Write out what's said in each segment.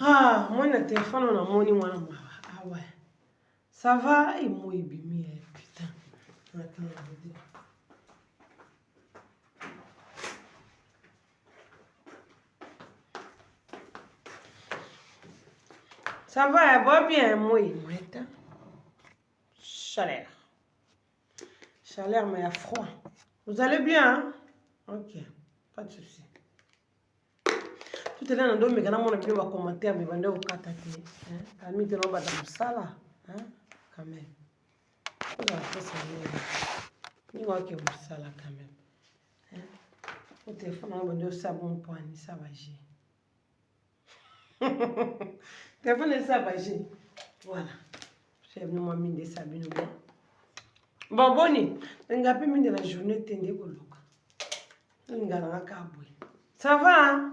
Ah, moi, le téléphone, on a mon moi. Ah ouais. Ça va, et moi, bimi, putain. Attends, ça va, va bien, moi, chaleur. Chaleur, mais il y a froid. Vous allez bien, hein? Ok, pas de souci. Tout est là, on mais quand on a bien un commentaire, mais on a attaqué. Quand on a dans ça là, quand même. Vous avez fait ça, mais vous avez ça là, quand même. Au téléphone, on a ça bon point, ça va gérer. Téléphone, ça va gérer. Voilà. J'ai venu moi mine de ça, bien. Bon, boni, on a pu mine de la journée, tendez au look. On a un cowboy. Ça va, hein?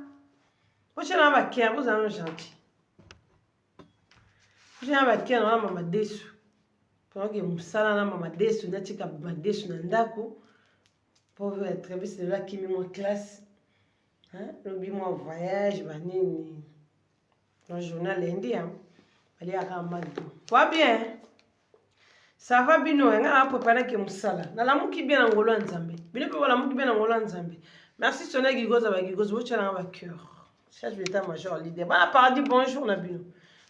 Vous avez un cœur, vous avez un gentil. Vous avez un cœur, on a maman déçu. Pendant que Moussala na maman déçu, on a tika maman déçu nandako. Pour être bien, c'est là qui met moi classe. Le moi voyage, banini. Dans le journal lundi, allez à Ramadou. Toi bien? Ça va bien, on a préparé que Moussala. Na la mouki bien en Ngolo Nzambe. Bien pour la mouki bien en Ngolo Nzambe. Merci son aide Gigoz avec Gigoz, vous êtes dans cœur. Cherche l'état-major leader. Bah paradis bonjour na bino.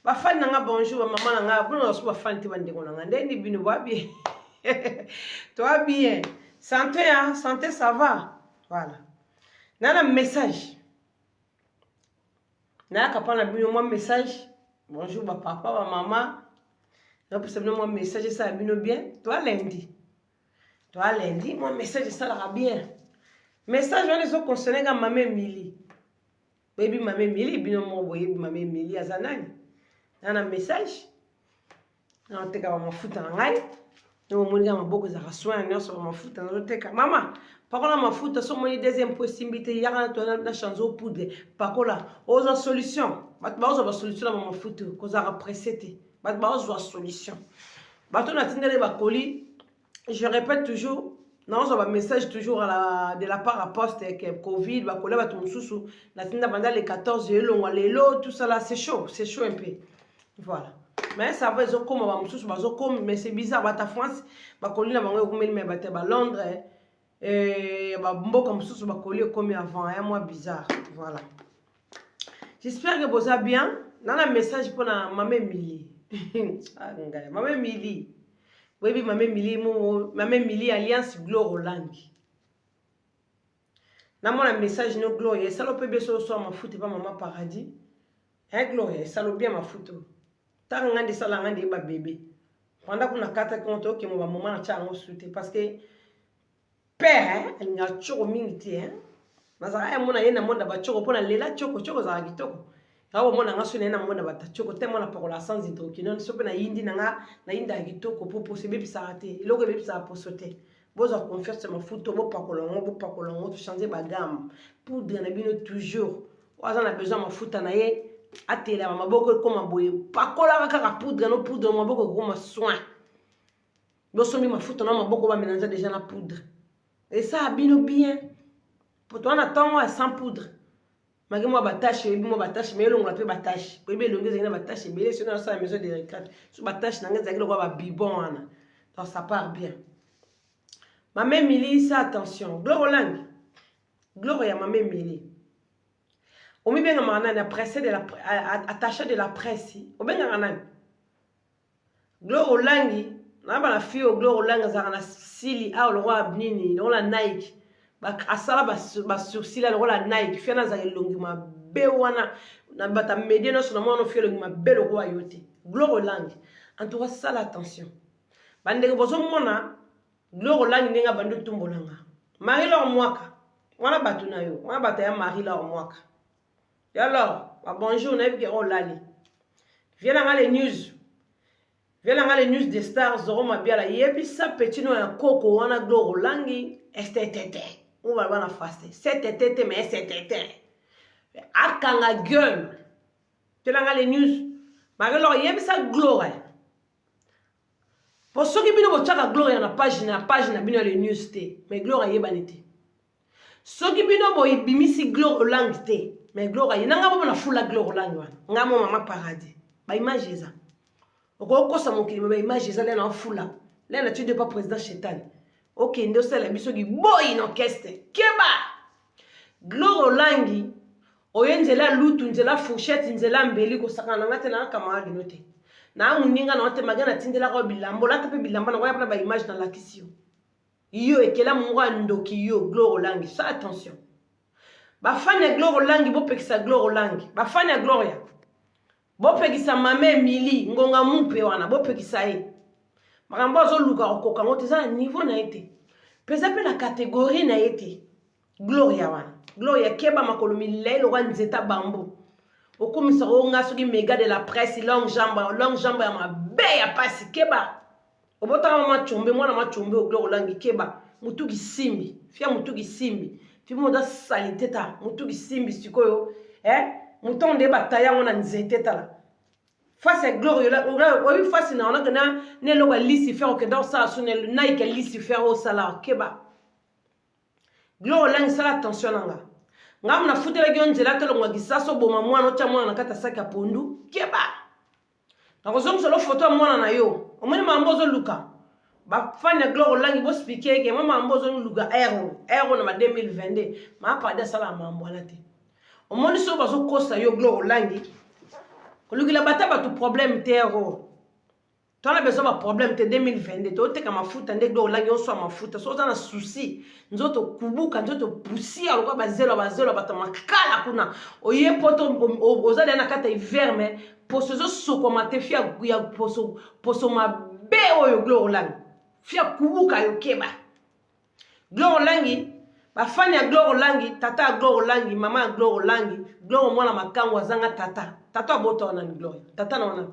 Ba fan nanga bonjour, maman nanga, vous n'osez pas fan tiba ndeko nanga. Ndendi bino va bien. Toi bien. Santé hein, santé ça va. Voilà. Nana message. Nana kapana bino moi message. Bonjour ba papa, ba maman. Non pour simplement moi message ça bino bien. Toi lundi. Toi lundi, moi message ça la bien. Message on les concernés à maman Mili. Baby maman Mili bino mo boye maman Mili azanani. Nana message. On te ka mafuta ngai. No moni ga maboko za soin nyonso mafuta no te ka mama. Pakola mafuta so moni deuxième possibilité ya kana to na chanzo poudre. Pakola oza solution. Bat ba oza ba solution na mafuta ko za pressete. Bat ba oza solution. Bato na tindele ba colis. Je répète toujours, non, on va message toujours de la part à poste que Covid, bah coller bah tout sous la tinda pendant les 14 lelo, tout ça là c'est chaud un peu. Voilà. Mais ça va ils ont comme bah sous bah comme mais c'est bizarre bah ta France bah coller là bah on mais bah Londres et bah mbo comme sous bah coller comme avant un mois bizarre. Voilà. J'espère que vous allez bien. Dans le message pour la maman Mili. Maman Mili. Oui, maman Mili Alliance Gloire Langue. Dans mon message, no Gloire, ça le peut bien sur ma foot et pas maman paradis. Hein, Gloire, ça le bien ma photo. Tant qu'on a ça, on a des bébés. Pendant qu'on a 4 comptes, ok, mon maman a tchang sauté parce que père, il y a toujours mingi, hein. Mais ça, mon aïe n'a mon d'abord choco pour la lela choco ça a gitoko. Awo mona nga sune na mona batachoko te mona pakola sans hydroquinone so pe na yindi na yinda kitoko popo se bebi sarate iloko bebi sa posote bozo confiance ma futo bo pakola ngo to changer ba gamme poudre na bino toujours waza na besoin ma futa na ye atela maboko comme boye pakola kaka poudre no poudre maboko comme soin boso mi ma futa na maboko ba mélanger déjà na poudre et ça bino bien pour toi na temps sans poudre. Malgré moi, batache, mais on a fait batache. Oui, mais l'on a batache, mais si on a ça à la maison de réclame, sur batache, on a un bibon. Donc ça part bien. Ma mère Mili, ça attention. Gloire langue. Gloire à ma mère Mili. On met bien à presse de la attaché de la presse. On met bien Gloire au langue. On a la fille au gloire au langue, ça a sili, ah, le roi Abnini, on la Nike. Asala ba sourcil la rola Nike fait na za longi ma be wana na bata média no so na mo fait longi ma be lo kwa yote gloire langue en tout cas ça l'attention bande ko bozo mona gloire langue ninga bandu tumbolanga mari lo mwaka wana batu na yo wana bata ya mari lo mwaka et alors bonjour na bi ko lali viens là les news des stars zoro mabia yebi sa petit no ya koko wana gloire langue estetete. On va la faster. C'était mais c'était. Akanga gueule. Tu l'as les news. Malgré il y a ça gloire. Pour ceux qui viennent au tchaka gloire na page na bino les news té. Mais gloire y banité. Ceux qui viennent au bimisi gloire langue té. mais gloire yi nanga bo na fula gloire langi wana ngamo mama paradis ba image eza oko sa mokili ba image eza le na fula le na tu de pas président Chétan OK ndo sala biso gi boy no keste keba gloire langi oyenzela lutu nzela fourchette nzela mbeli ko sakana ngate na kamali note na muninga na ote magana tindela ko bilambo la tape bilamba na koya ba image dans la kisio yo ekela mwa ndoki yo gloire langi ça attention ba fane gloire langi bo pekisa gloire langi ba fane gloria bo pekisa mame mili ngonga mupe wana bo pekisa e makambo zo luka okoka ngote za niveau na ete pesa pe la catégorie na ete gloria wana gloria keba makolo milelo wa nzeta bambo okomisa onga soki méga de la presse longue jambe ya mabe ya pasi keba obota mama chombe mwana machombe o gloire langi keba mutuki simbi fia mutuki simbi fi mo da salite ta mutuki simbi sikoyo mutonde bataya ngona nzete ta la face gloire la obi face na ona kana ne lo lisi faire que dans ça sonne naike lisi faire au sala keba gloire langi sala attention nanga ngam na futela gyo nzela to longwa gisaso boma mwana cha mwana na kata saka pondu keba na kozong solo photo mwana na yo omoni mambozo luka ba fanya gloire langi bo speaker ke mama mambozo luka ero na 2022 ma pa da sala mambo alate omoni so bazo kosa yo gloire langi kolukila bataba tu problème tero to na besoin ba problème te 2022 to te kama mafuta nde gloire langi oso mafuta so za na souci nzoto kubuka nzoto pusia lokwa bazelo batamakala kuna oye poto ozali na kata hiver mais poso zo soko matefia ya poso mabe oyo gloire langi fia kubuka yo keba gloire langi bafanya gloire langi tata gloire langi mama gloire langi gloire mwana makango azanga tata boto na gloire tata na wana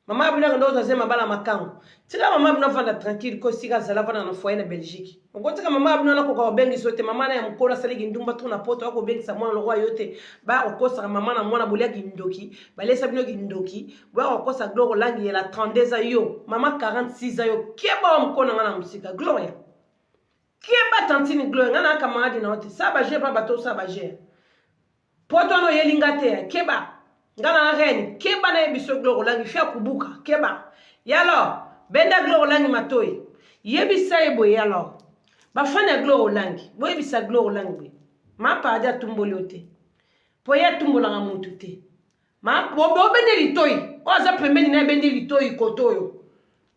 mama abina ndo zazema bala makango tika mama abina vanda tranquille ko sika zala vanda na foyer na Belgique ngotika mama abina na ko bengi sote mama na ya mkola saligi ndumba tuna poto ko bengi sa mwana lokwa yote ba okosa mama na mwana bolia kindoki balesa bino kindoki ba okosa gloire langi ya la 32 ans yo mama 46 ans yo keba mkona ngana musika gloire keba tantini gloire ngana kamadi na wote saba je pa bato saba je poto no yelingate keba ngana reni keba na ebiso gloire langi fia kubuka keba yalo benda gloire langi matoi yebisa ebo yalo bafanya gloire langi bo yebisa gloire langi ma pa aja tumboli ote po ya tumbola nga mutu te ma bo bende litoi oza pembeni na bende litoi kotoyo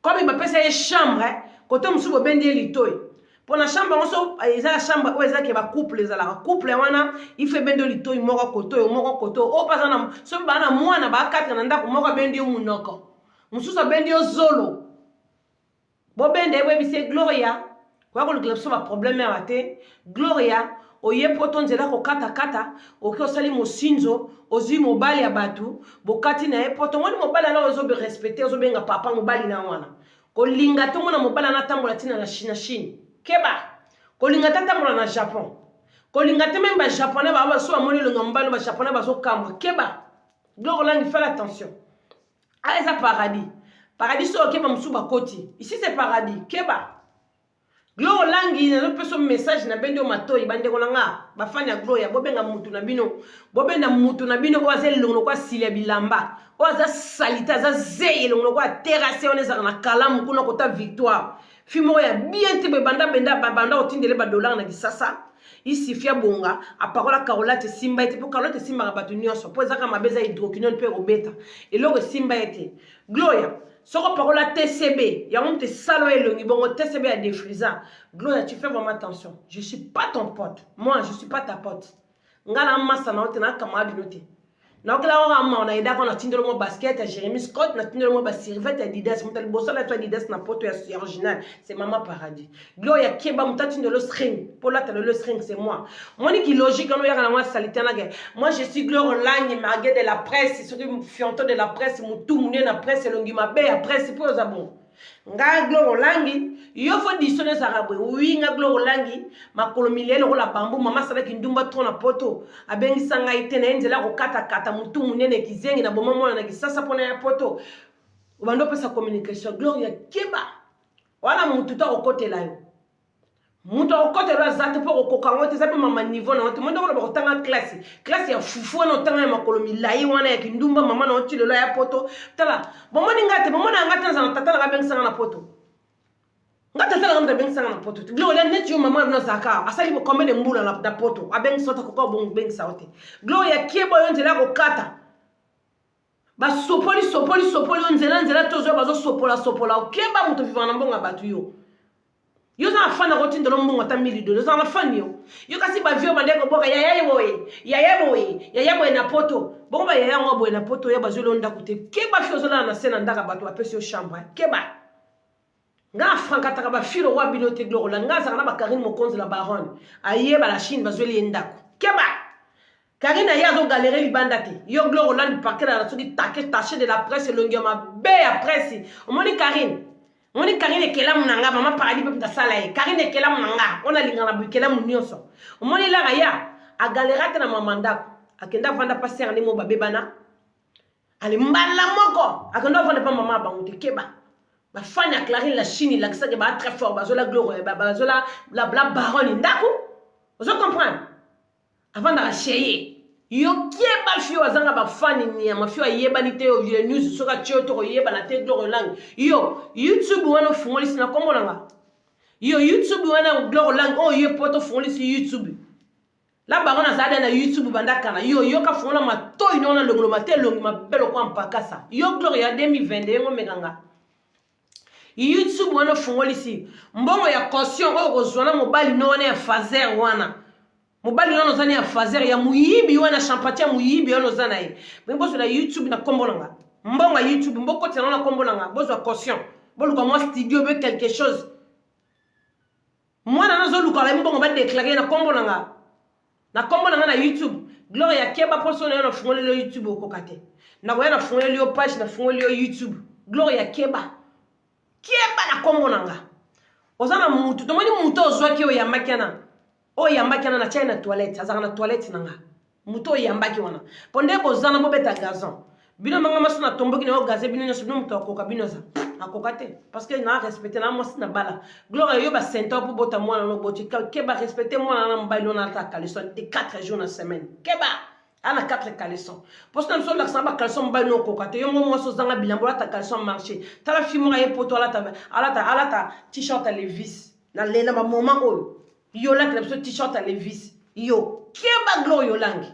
comme ba pesa ye chambre koto musu bo bende litoi pour la chambre on eza la chambre o eza ke ba couple ezala couple wana ife bendo litoi moko koto o pasa na so bana mwana ba katra na ndako moko bende munoko mususa bende zolo bo bende we bise gloria kwa ko le so ba problème ya bate gloria oye poto nzela ko kata oki osali mosinzo ozwi mobali ya batu bokati na e poto ngoni mobali na ozo be respecter ozo benga papa mobali na wana ko linga to mona mobali na tambola tina na Chine keba kolinga tata mona na Japon kolinga te même ba japonais ba so amoni le ngambalo ba japonais ba so kamwa keba gloire langi fais attention à esa paradis so keba musuba koti ici c'est paradis keba gloire langi na peso message na bendo matoi bande ko nga bafanya gloire bobenga mutu na bino bobenda mutu na bino ko azelongo kwa silia bilamba o aza salita za zeye longo kwa terrasse oneza na kalamu kuna kota victoire fimo ya bien te banda otindele ba dollar na kisasa ici fia bonga aparola Carolate simba ete po Carolate simba ka batu nyonso po ezaka mabeza hydroquinone pe robeta eloko simba ete gloria soko parola TCB ya on te salo elongi bongo TCB ya défrisant gloria tu fais vraiment attention je suis pas ton pote moi je suis pas ta pote ngala massa na ote na kamadi note na okela ora ma na ida kona tindelo mo basket ya Jeremy Scott na tindelo mo ba serviette ya Adidas mutali bosola to Adidas na poto ya original c'est Mama Paradis gloria keba mutati ndelo string pour la le string c'est moi moni qui logique on yaka na moi salite na ge moi je suis Gloire Langi margué de la presse c'est que fianto de la presse mutu muné na presse longi mabe ya presse pour za bon nga Gloire Langi yo fo disone sarabwe oui nga Gloire Langi makolo milelo la bambu mama sala kindumba to na poto abengi sanga itena enzela ko kata mutu munene kizengi na boma mona na kisasa pona ya poto ubando pesa communication Gloire ya keba wana mutu ta okotela yo muto okote lo azate po kokango te sape mama niveau na te mondo ko tanga classe ya fufu na tanga ya makolo milai wana ya kindumba mama na otile lo ya poto tala bomoni ngate bomona ngate na tata la bengisa na poto ngata tala ngamda bengisa na poto glo la net yo mama na zaka asali bo komene mbula na poto abengisa to ko bon bengisa ote glo ya kiebo yo nzela ko kata ba sopoli nzela tozo bazo sopola okeba muto vivana mbonga batu yo za fana ko tindelo mbongo ta $1000 za fani yo kasi ba vio bande ko boka yaya boy na poto bongo ba yaya ngo boy na poto ya bazolo ndako te ke ba fio zola na sena ndaka bato apesi yo chambre ke ba nga franka taka ba filo wa bilote gloro la nga za na ba Karine Mokonzi la baronne aye ba la Chine bazoli ndako ke ba Karine ya zo galérer libanda te yo gloro la ni parquet la soki taché de la presse longi ma be ya presse o moni Karine Moni Karine kela munanga mama paradis pe mtasala e Karine kela munanga ona lingana bukela munyoso moni la gaya a galerate na mamanda akenda vanda passer ni mo babebana ali mbala moko akenda vanda pa mama bangote keba ba fanya Clarine la Chine la kisake ba très fort bazola gloire bazola la baronne ndako vous comprenez avant de racheter yo kieba fio azanga ba fani ni ma fio yeba ni te yo news soka chio to yeba na te gloire lang yo YouTube wana fungoli sina komona nga yo YouTube wana gloire lang oh yo poto fungoli si YouTube la barona zade na YouTube bandaka na yo ka fungola ma to inona longolo ma te longi ma belo kwa mpaka sa yo gloire ya 2022 ngo meganga YouTube wana fungoli si mbongo ya caution o kozwana mobali no wana ya fazer wana mobali wana zani ya fazer ya muyibi wana champatia muyibi wana zana e mbozo na YouTube na kombo nanga mbongo ya YouTube mboko tena na kombo nanga bozo ya caution boluka moi studio be quelque chose mwana nazo luka la mbongo ba déclarer na kombo nanga na YouTube gloire ya keba poso na fungole le YouTube okokate na ko na fungole le page na fungole le YouTube gloire ya keba na kombo nanga ozana mutu tomoni mutu ozwaki o ya makana o yambaki na china toilette azaka na toilette nanga muto yambaki wana ponde bozana bo beta gazon bino manga masuna tomboki na gaze bino nyoso bino muto akoka bino za akoka te parce que na respecter na mwasi na bala gloire yo ba senta po bota mwana no boti ke ba respecter mwana na mbalo na ta caleçon et 4 jours na semaine keba ana 4 caleçon parce que nous sommes là ça ba caleçon mbalo no koka te yo mo so zanga bilambo ta caleçon marché ta la fimo ya poto ala ta t-shirt à levis na lela ba moment oyo yo la crêpe t-shirt à levis yo keba glo yo langi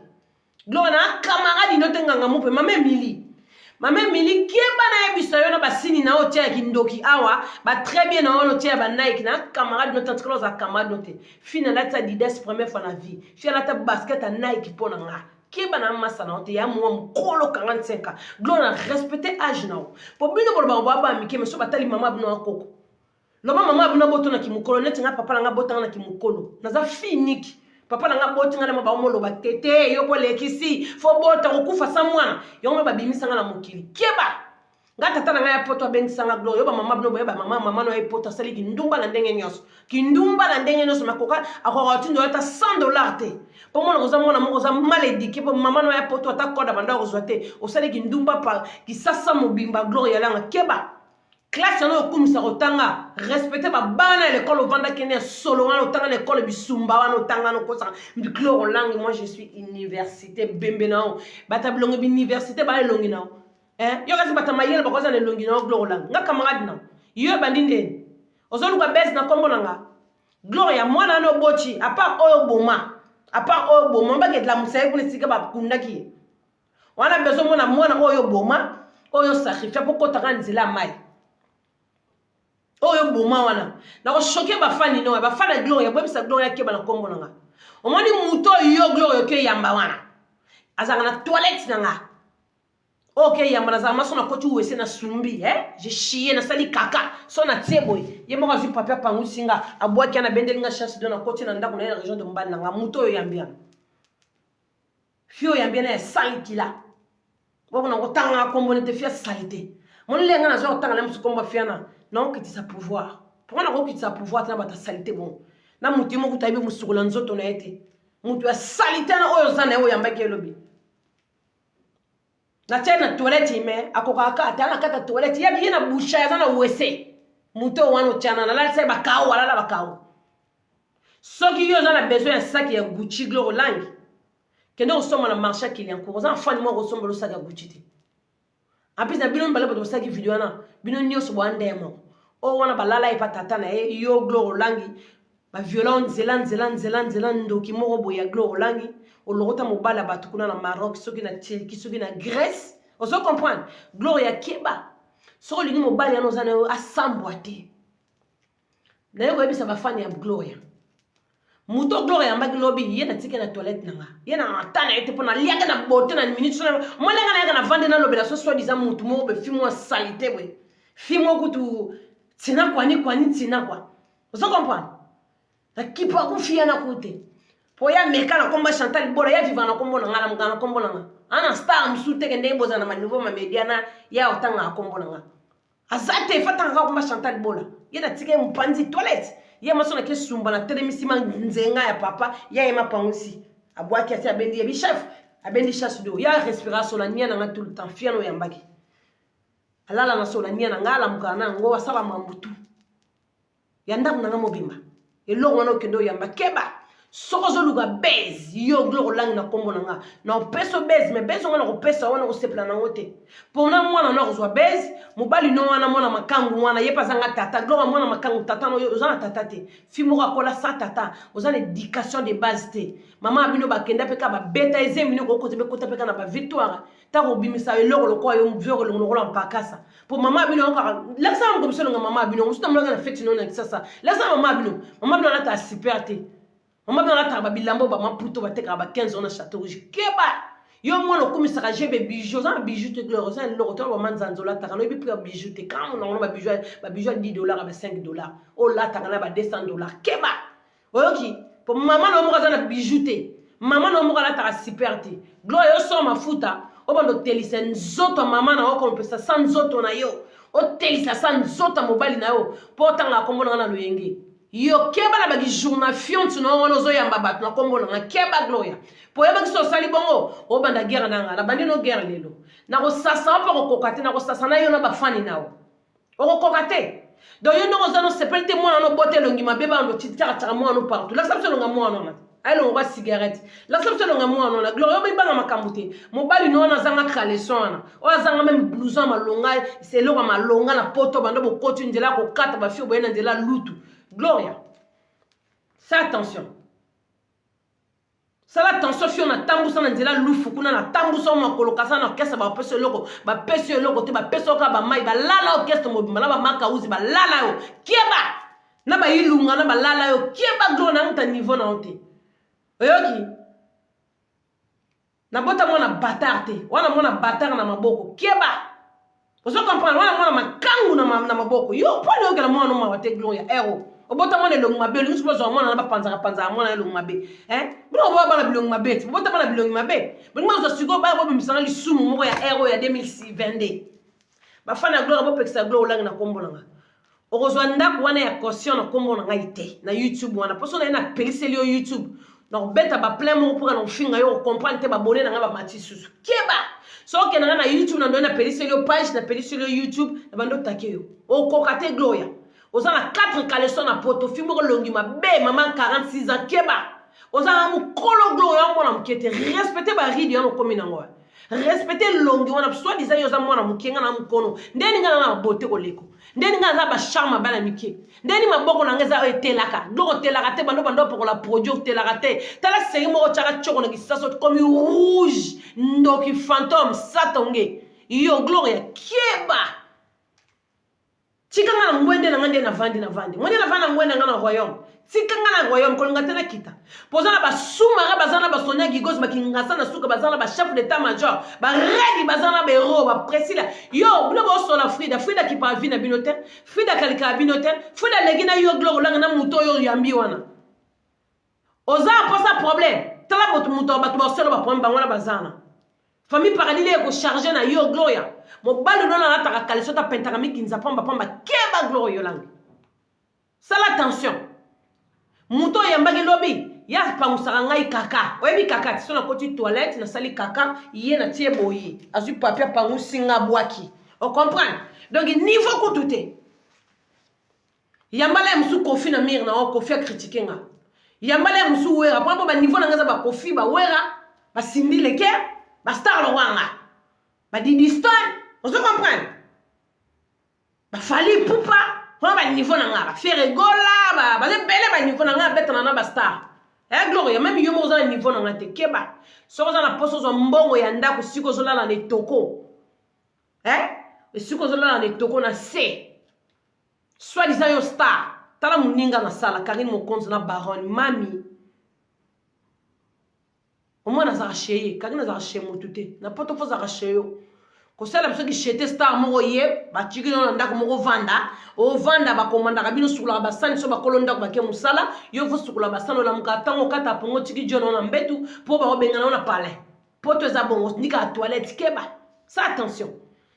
glo na camarade inote nganga mupe mame mili keba na yebisa yo na basini na otia kindoki awa ba très bien na ono tia ba Nike na camarade note entre za camarade note fina la ta Adidas première fois na vie fina la ta basket à Nike pona nga keba na masa na ote ya mo mkolo 45 ans glo na respecter âge na po bino bolo ba mike me so batali mama bino akoko Loma mama abuna boto na kimukolo neti nga papa nga bota na kimukolo naza finiki papa nga bota nga na ba omolo ba tete yo ko lekisi fo bota okufa sa mwana yo ba bimisa nga na mukili keba nga tata nga ya poto bengisa nga glo yo ba mama abuna ba mama no e poto sali kindumba na ndenge nyoso makoka akora tindo ta $100 te po mona koza mwana moko za malédiqué po mama no ya poto atakoda banda kozwate o sali kindumba pa kisasa mobimba glo ya langa keba classe no kumisa otanga respecter ba bana l'école au vanda kene solo wana otanga l'école bisumba wana otanga no kosa mbikloro langue moi je suis université bembenao batablongo bi université ba longi nao yo kasi batamayele bakoza ne longi nao gloro langue nga camarade na yo bandinde ozolu ka base na kombo nanga gloire ya mwana no bochi à part oyo boma ba ke la musaye pour sika ba kundaki wana bezo mona mwana oyo boma oyo sacrifice pour kotaka nzila mai oyo boma wana na ko choquer ba fani no ba fana gloire ba bisa gloire ke ba na kombo nanga omoni muto yo gloire ke yamba wana azanga na toilette nanga okay yamba na za maso na kotu wese na sumbi j'ai chié na sali kaka so na tseboy ye mo kazu papa pangu singa abwaki na bendelinga chasse de na koti na ndako na région de Mbali nanga muto yo yambia fio yambia na salitila bobo na kotanga kombo ne te fia salité mon lenga na zo tanga na msukomba fiana non que tu sa pouvoir pourquoi na ko ki sa pouvoir na bata salité bon na mutu mo kutayibe musukola nzoto na ete mutu ya salité na oyo zana oyo yambaki lobi na tena toilette ime akoka atana kata toilette ya bien na boucha ya zana wese mutu wana chana na la sai bakao wala la bakao Ce qui a besoin de ça qui est Gucci Gloire langue. Que nous sommes dans le marché qui est en cours. Aux enfants, nous ressemblons au sac à Gucci. En plus, nous avons parlé de ça qui vidéo là. Nous avons dit que nous oh, on a balala et patata na yo Gloire langue. Ma violence Zélande qui moro boya Gloire langue. O lorota mobala batukuna na Maroc, ceux qui na Turquie, qui sont na Grèce. On se comprend. Gloria Keba. Sur le mobile, nous allons à s'emboîter. D'ailleurs, ça va faire une Gloria. Muto Gloria, ma globi, il y a na toilette. Il y a un temps, il y a na beauté, na minute. Moi, il y a vendre na lobela, soit disant mutu mo, be fimo salité, we. Fimo kutu, tina kwani, tina kwa. On se comprend. Na kipa confier na côté. Pour ya meka na komba Chantal Bora ya vivant na kombo na ngala mukana kombo na ana star msute ke ndembo za na manouveau ma mediana ya otanga kombo na azate fatanga komba Chantal Bora ya na tike mpanzi toilette ya masona ke sumba na telemissima nzenga ya papa ya ema pangusi abwaki ati abendi ya bichef abendi chasse do ya respiration na nia na tout le temps fiano ya mbaki alala na so na nia na ngala mukana ngo wasaba mambutu ya ndaku na mobimba eloko wana okendo ya mbakeba sokozo luga base yo Gloire langue na kombo nanga na peso base mais base wana ko pesa wana ko sepla na ngote pona mwana na ko base mobali no wana mwana makangu wana yepa zanga tata Gloire mwana makangu tata no ozana tata te fimo ka kola sa tata ozana éducation de base te mama abino bakenda peka ba beta ezemino ko kote be kota peka na ba victoire ta ko bimisa eloko lokwa yo mvero lo ngola mpakasa pour mama abino ka laxa ngo biso nga mama abino musuta mlanga na fete no na sasa laxa mama abino na ta super te maman bien la taba bilambo ba maputo ba teka ba 15 ans na Château Rouge keba yo mwana komisa ka jebe bijoux za bijoux te Gloire ça le retour ba manzanzola ta kana bi prix bijoux te quand on a ba bijoux $10 ba $5 oh là ta kana ba $200 keba oyoki pour maman no mo ka na bijoux te maman no mo ka la ta super te Gloire yo so mafuta o bando telisa nzoto maman na ko pesa sans nzoto na yo o telisa sans nzoto mobali na yo potanga kombo na loyenge yo keba la bagi journal fiont no wono zo yamba bat na kombo na keba Gloria po yeba kiso sali bongo o banda guerre na la bandi no guerre lelo na ko sasa pa ko kokate na ko sasa na yo na ba fani nawo o ko kokate do yo no zo no sepelite mo na no bote longi mabeba ndo titira tira mo no partout la sabso longa mo na ay lo ngwa cigarette la sabso longa mo na Gloria ba ibanga makambute mo bali no na zanga caleçon o zanga même blouson malonga c'est lo malonga na poto bando bo kotu ndela ko kata ba fio boyena ndela lutu Gloria, ça attention. Ça attention si on a tambousa na nzela lufu kuna na tambousa ma kolokasa na orchestre ba pese loko te ba pese oka ba mai ba lala orchestre mobimba na ba maka uzi ba lala yo kieba na ba ilunga na ba lala yo kieba Gloria na nta niveau na onte. Oyoki na bota mona bâtard te wana mona bâtard na maboko kieba. Vous comprenez wana mona makangu na maboko yo pone okela mona ma wate Gloria ero obota mwana elongi mabe olingi soki mwana na bapanzaka mwana elongi mabe bino oboya bana bilongi mabe ti bota bana bilongi mabe bolingi ozwa sikoyo baya bobimisanga lisumu moko ya ero ya 2022 bafana ya Gloire bopekisa Gloire olangi na kombo nanga okozwa ndako wana ya caution na kombo na ngai te na YouTube wana poso na ye na peliseli yo YouTube na kobeta baplein moko mpoka na kofinga yo okomprendre te babone na ngai bamati susu kieba soki na ngai na YouTube na ndoye na peliseli yo page na peliseli yo YouTube na bando otake yo okoka te Gloria ozana 4 caleçons na poto fimo ko longi mabe maman 46 ans keba ozana mukolo Gloria mwana mukete respecter ba ridi ya komi na ngwa respecter longi wana soit disant yo za mwana mukenga na mukono ndeni ngana na bote ko leko ndeni ngana za ba charme bana mike ndeni maboko na ngeza etelaka ndoko telaka te bando pour la produire telaka te tala seri mo chaka choko na kisaso comme rouge ndoki fantôme satonge yo Gloria keba Tikanga na ngwende na ngande na vandi ngwende na vanda ngwende na royaume tikanga na royaume ko ngata na kita pozana ba sumara bazana ba sonia gigos makingasa na suka bazana ba chef d'état major ba redi bazana ba héros ba presila yo bino bo so la Frida ki pa vina binote Frida kalika binote Frida legina yo Gloire langa na muto yo yambi wana oza posa problème tala botu muto ba to ba solo ba problème bangwana bazana famille parallèle ko charger na yo Gloria mo balu nona na taka kalisota pentaka mikinza pamba keba Gloria yolangi sala attention muto yambagi lobi ya pamusaka ngai kaka oyebi kaka ti so na koti toilette na sali kaka ye na tie boyi azui papier pangusinga bwaki on comprend donc niveau kutu te yambala musu kofi na mire na o kofi a critiquer nga yambala musu wera pambo ba niveau nanga za ba kofi ba wera ba simbi leke ba star lo wanga ba Didi Stone on se comprend ba fali pupa ba niveau nanga ba faire gola ba le bele ba niveau nanga betana na ba star Gloria même yo mo za niveau nanga te keba so za na poso zo mbongo ya ndako siko zo lala ne toko siko zo lala ne toko na C soit disant yo star tala muninga na sala Karine Mokonzi na Baron mami au moins na za cheye Karine za cheye motute na poto fo za cheyo ko sala biso ki chete star mo ye ba tiki na ndako mo vanda o vanda ba komanda kabino sukula ba sani so ba kolonda ba ke musala yo fo sukula ba sano la mukatango kata pongo tiki jono na mbetu po ba obengana na pale poto za bongo nika toilette keba ça attention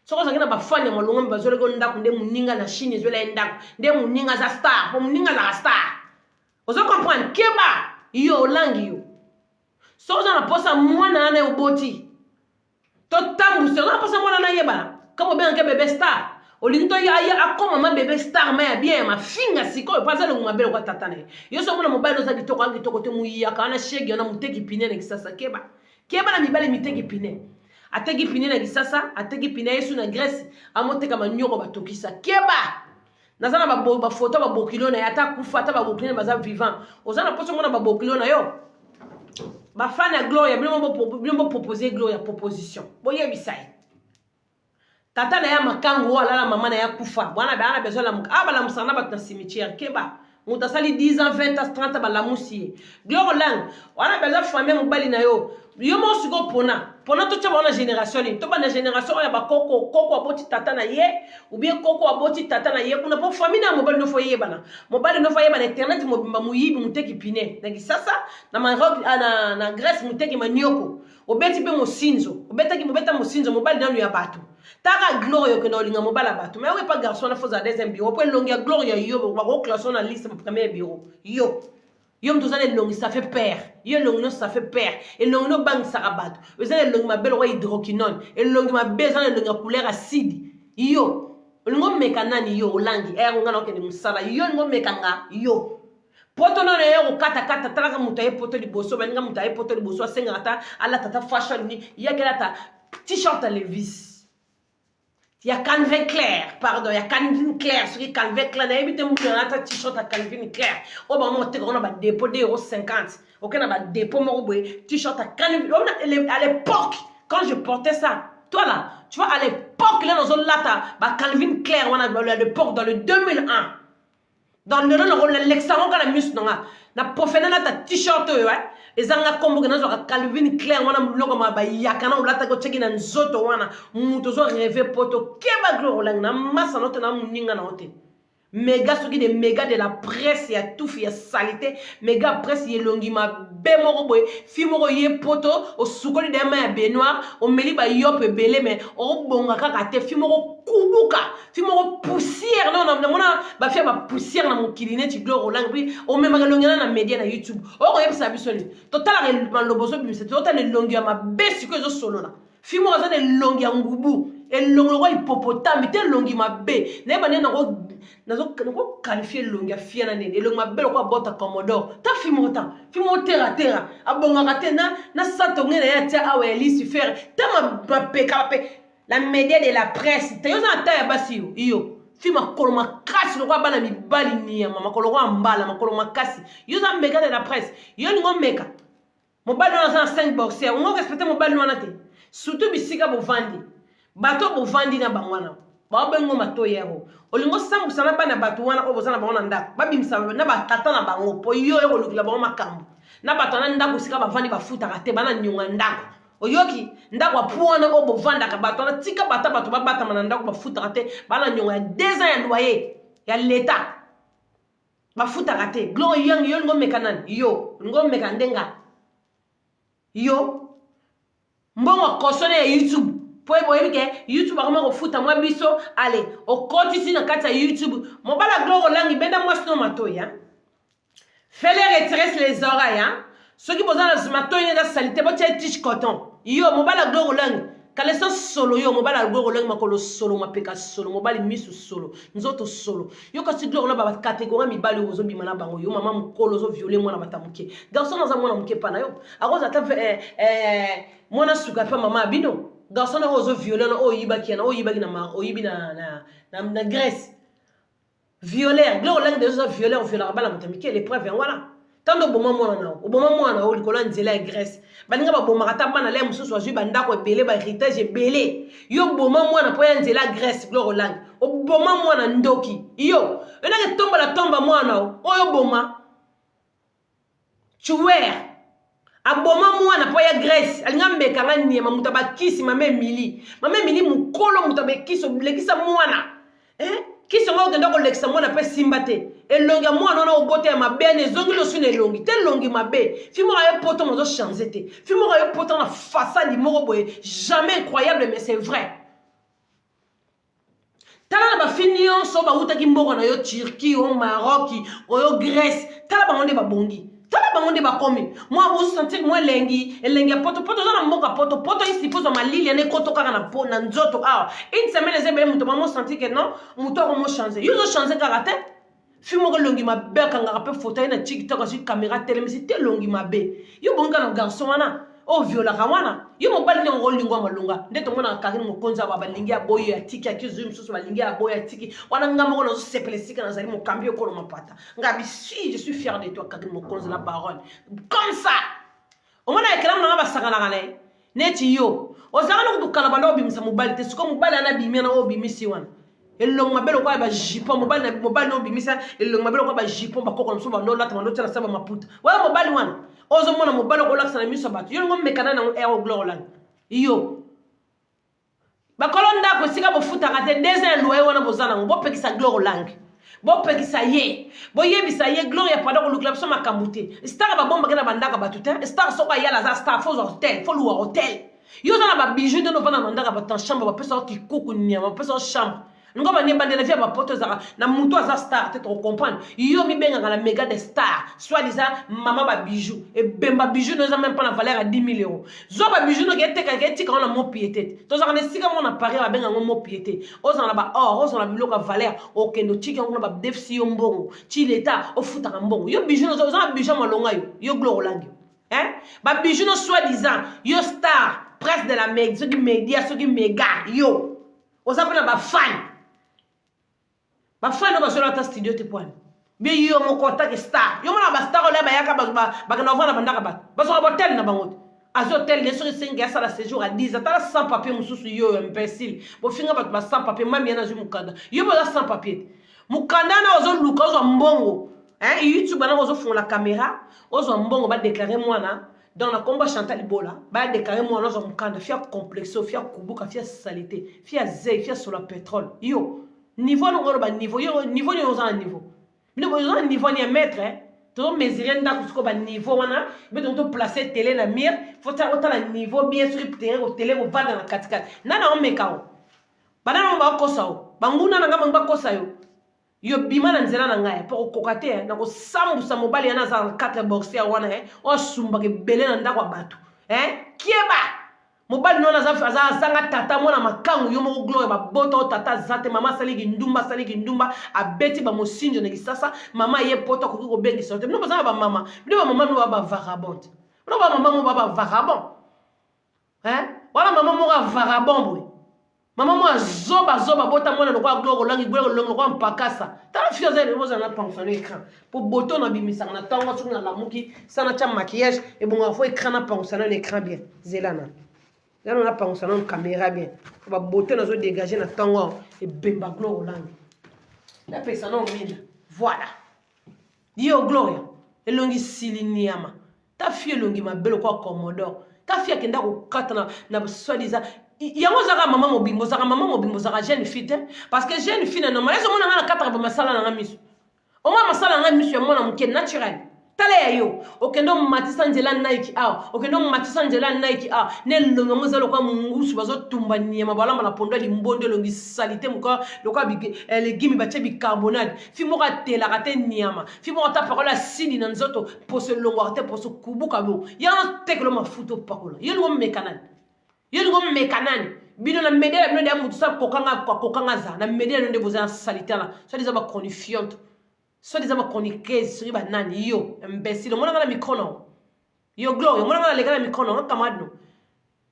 soko zakina bafanya malongo bazole ko ndako nde muninga na Chine zole ndako nde muninga za star po muninga za star ozo comprendre keba yo langi yo soko za na posa mwana na uboti to tambu se na posa mwana na yeba kama bien ke bébé star olinto ya akoma ma bébé star ma bien ma finga siko pas le ngabelo kwa tatane yo so mwana mobile za kitoko te muya kana shege na muteki pinene kisasa keba na mibale miteki pinene ategi pine na kisasa ategi pine Yesu na Grèce amoteka manyoko batokisa keba nazana ba photo ba bokilo na yata kufa ata ba bokilo baza vivant ozana poso mona ba bokilo na yo ba fana Gloria bilombo proposer Gloria proposition boye bisai tata na ya makango wala la mama na ya kufa bwana ba ana besoin la abala musana ba na cimetière keba mutasali 10 ans 20 ans 30 ba la musie Gloria lang wana besoin famille mobali na yo mo siko pona to tshaba na génération ni to ba na génération ya ba koko aboti tata na ye ou bien koko aboti tata na ye kuna po famille na mobali no foye bana internet mobimba muyibi muteki pine na kisasa na Maroc na Grèce muteki manioko obeti pe mosinzo mobeta mosinzo mobali nanu ya bato taka Gloria ke na olinga mobala bato mais ouais pas garçon na foza deuxième bureau po longia Gloria yo ba ko classé na liste premier bureau yo mtozane longi ça fait peur yo longi no ça fait peur et longi no bang sarabat ozane longi ma belle roi hydroquinone et longi ma bezana longi couleur acide yo longo mekanani yo langi ngana okende musala yo longo mekanga yo poto no ne yo kata talaka mutaye poto liboso baninga mutaye poto liboso asengata ala tata fashion ni yakela ta t-shirt à Levi's il y a Calvin Clair, pardon, il y a Calvin Clair, ce qui est Calvin Clair, il y a évité mon t-shirt à Calvin Clair. On va monter on a dépôt d'50€. OK, on a dépôt mon t-shirt à Calvin. À l'époque, quand je portais ça, toi là, tu vois, à l'époque, là, dans une lata, Calvin Clair, on a à l'époque, dans le 2001. Dans le l'examen, on a mis na professionnel là ta t-shirt ouais ezanga kombo ke nazo Calvin Clair wana muloko ma ba yakana ulata ko cheki na nzoto wana muto zo rêver poto keba Gloria na massa note na muninga na hote méga soki de méga de la presse ya tout ya salité méga presse ye longi ma bemoko boy fimoko ye poto o sukoli de ma ya Benoît o meli ba yope belé mais o bonga kaka te fimoko kubuka fimoko poussière non mona ba fia ba poussière na mokiline ti Gloria puis o mema longi na média na YouTube o ko yebisa bisoni total ma loboso bi c'est total longi ma besi ko zo solo na fimoko za de longi ya ngubu et longi ko hippopotame te longi ma be ne ba ne na ko nazo qualifier longia fiana nene longi mabelo kwa bota Commodore ta fimo terra abonga katena na sato ngene ya tia awe Lucifer ta ma peka pe la média de la presse te yoza ta ya basi yo fima koloma kasi lokwa bana mibali ni ya mama koloma mbala makoloma kasi yoza média de la presse yo ngo meka mobali na 5 boxer ngo respecter mobali wana te surtout bisika bo vandi bato bo vandi na bangwana ba bengo matoyero olingo sambu sana bana bato wana obozana ba wana ndako babimisa na batata na bango po yo eko lukila ba makambo na bato na ndako sika bavandi bafuta kate bana nyonga ndako oyoki ndako apuana obovanda ka bato na tika bato babata mana ndako bafuta kate bana nyonga 2 ans ya loyer ya l'état bafuta kate Gloria yo ngo mekanan yo ngo mekandenga yo mbongo kosone ya YouTube pour YouTube a futa moi biso allez au continue na kata YouTube mon bala Gloria langi benda moi sino matoya fais-les retirer les oreilles hein ceux qui posent dans matoya na salité bo tia tiche coton yo mon bala Gloria langi kalesa solo yo mobali algo lenga makolo solo mapeka solo mobali misu solo nzoto solo yo kasi gloire na ba catégorie mibali ozo bima na bango yo mama mukolo zo violer mwana batamuke garçon na za mwana muke pana yo akoza ta mwana suka pa mama bino garçon na ozo violer na oyiba ki na oyiba ki na oyibi na Grèce violer gloire lenga de zo violer violer bala matamuke les preuves ngwana tando boma mwana na oboma mwana o likola nzela ya Grèce balinga ba boma kata bana le mususu azwi bandako ebele ba héritage ebele yo boma mwana po ya nzela Grèce gloire lang oboma mwana ndoki yo enake tomba la tomba mwana oyo boma tuer aboma mwana po ya Grèce alinga mbeka ngani mamuta bakisi mame mili mukolo muta bekisi lekisa mwana kiso ngo kenda ko lekisa mwana pe simbate elongi mwana na obote ya mabene zongi lo sune elongi te longi mabe fimo ka poto mozo changer te fimo ka poto na façade moko boye jamais incroyable mais c'est vrai tala na ba finion so ba utaki mboko na yo Turquie o Maroc o yo Grèce tala ba onde ba bongi tala ba onde ba komi moi vous sentir moi elengi poto za na mboka poto ici pose ma lili ne koto kaka na po na nzoto une semaine ezebe muto mamo sentir que non muto ko mo changer yo zo changer kaka te fimo ko longi mabe kanga pe photo na TikTok sur caméra télé mais c'était longi mabe yo bonga na garçon wana o viola kawana yo mobali ne ngol lingwa malunga ndeto mona kakini mokonza ba balingi ya boyo ya tiki ya kizu msusu balingi ya boyo ya tiki wana ngama ko na sepelesika na zali mo kambio ko mapata ngabi si je suis fier de toi kakini mokonza la baronne comme ça o mona ekela mona ba sakana kale neti yo o zakana ko dukala bando bimisa mobali te suko mobali ana bimia na obimisi wana elongo mabelo kwa ba jipon mobali no bimisa elongo mabelo kwa ba jipon ba koko nso ba no lata mando tela saba maputa wala mobali wana ozo mona mobali ko laksa na miso batu yo ngo mekana na ero gloire lang iyo ba kolonda ko sika bo futa kate deuxième loyer wana bozana ngo pekisa gloire lang bo pekisa ye bo yebisa ye gloire ya pada ko lukla so makambute star ba bomba kana bandaka batu te star so ka yala za star fo hotel fo luwa hotel yo na ba bijou de no bana mandaka ba chambre ba pesa ki kuku nyama ba pesa chambre ngo ba nebande na via ba poto za na muto za star te to comprendre yo mi benga la méga de star soit disant mama ba bijou et bemba bijou ne za même pas la valeur à 10 000 €. Zo ba bijou no ke tika on a mon piété to za ne sika mon appareil ba benga mon piété o za na ba or o za na biloko valeur o ke no tika on ba defsi yo mbongo ti l'état o futa ka mbongo yo bijou no za bijou malonga yo gloire langi ba bijou no soit disant yo star presse de la méga ceux qui média ceux qui méga yo o za na ba fan ba fano ba solo ta studio te poane be yo mo ko ta ke star yo mona ba star le ba yaka ba kana vana bandaka ba so ba hotel na bangote az hotel les sur 5 ya sala séjour à 10 atala sans papier mususu yo imbécile bo finga ba sans papier mami yana zu mukanda yo ba sans papier mukanda na ozo luka ozo mbongo YouTube na ozo fon la caméra ozo mbongo ba déclarer mwana dans la combat Chantal Bola ba déclarer mwana ozo mukanda fia complexe fia kubuka fia saleté fia zé fia sur la pétrole yo niveau no ngoro ba niveau yo niveau ni oza niveau bino oza niveau ni maître to mesurer ndako ko ba niveau wana be to placer télé na mire faut ta otala niveau bien sûr terrain au télé au vanda na katikati nana on mekao bana ba ko sao banguna na ngamba ba ko sayo yo bima na nzela na ngaya pour kokate na ko sambusa mobali yana za 4 boxer wana o sumba ke belé na ndako batu kieba mobali nona za zanga tata mona makangu yo moko gloire ba boto tata zate mama saligi ndumba abeti ba mosinjo na kisasa mama ye poto ko ko bengi sote no bazanga ba mama no ba vagabond no ba mama mo ba vagabond wala mama mo ba vagabond boy mama mo zoba bota mona no kwa gloire langi gloire kwa mpakasa ta fio za le boza na pensionner écran pour boto na bimisa na tango sur na lamuki sana cha maquillage et bon faut écran na pensionner l'écran bien zelana. Là, on a pensé à une caméra bien. On va botter dans dégager notre tango et bemba gloire au langue. La personne en mille. Voilà. Dio gloria. Et longi siliniama. Ta fille longi ma belle quoi commodore. Ta fille qui n'a pas na soi-disant. Yango zaka maman mobimbo zaka jeune fille parce que jeune fille non mais on a 4 masala na misu. Au moins masala na misu mona mke naturel. Tale yo okendo matisa njela Nike okendo matisa njela Nike ne longa mozalo kwa mungusu bazo tumba nyama balamba na pondo limbondo longi salite muko lokwa le gimi bache bicarbonate fi mo ka tela ka te nyama fi mo ta parola sidi na nzoto poso longo arte poso kubuka bo ya teklo mafuto pakola yelo mekanal Yoni go mekanani. Bino na medela bino de mutu sa kokanga za. Na medela de boza salitala. So des aba confiante. So des aba coniquez sur ba nani yo imbécile. Mona na mikono. Yo glory. Mona na lega na mikono kamadno.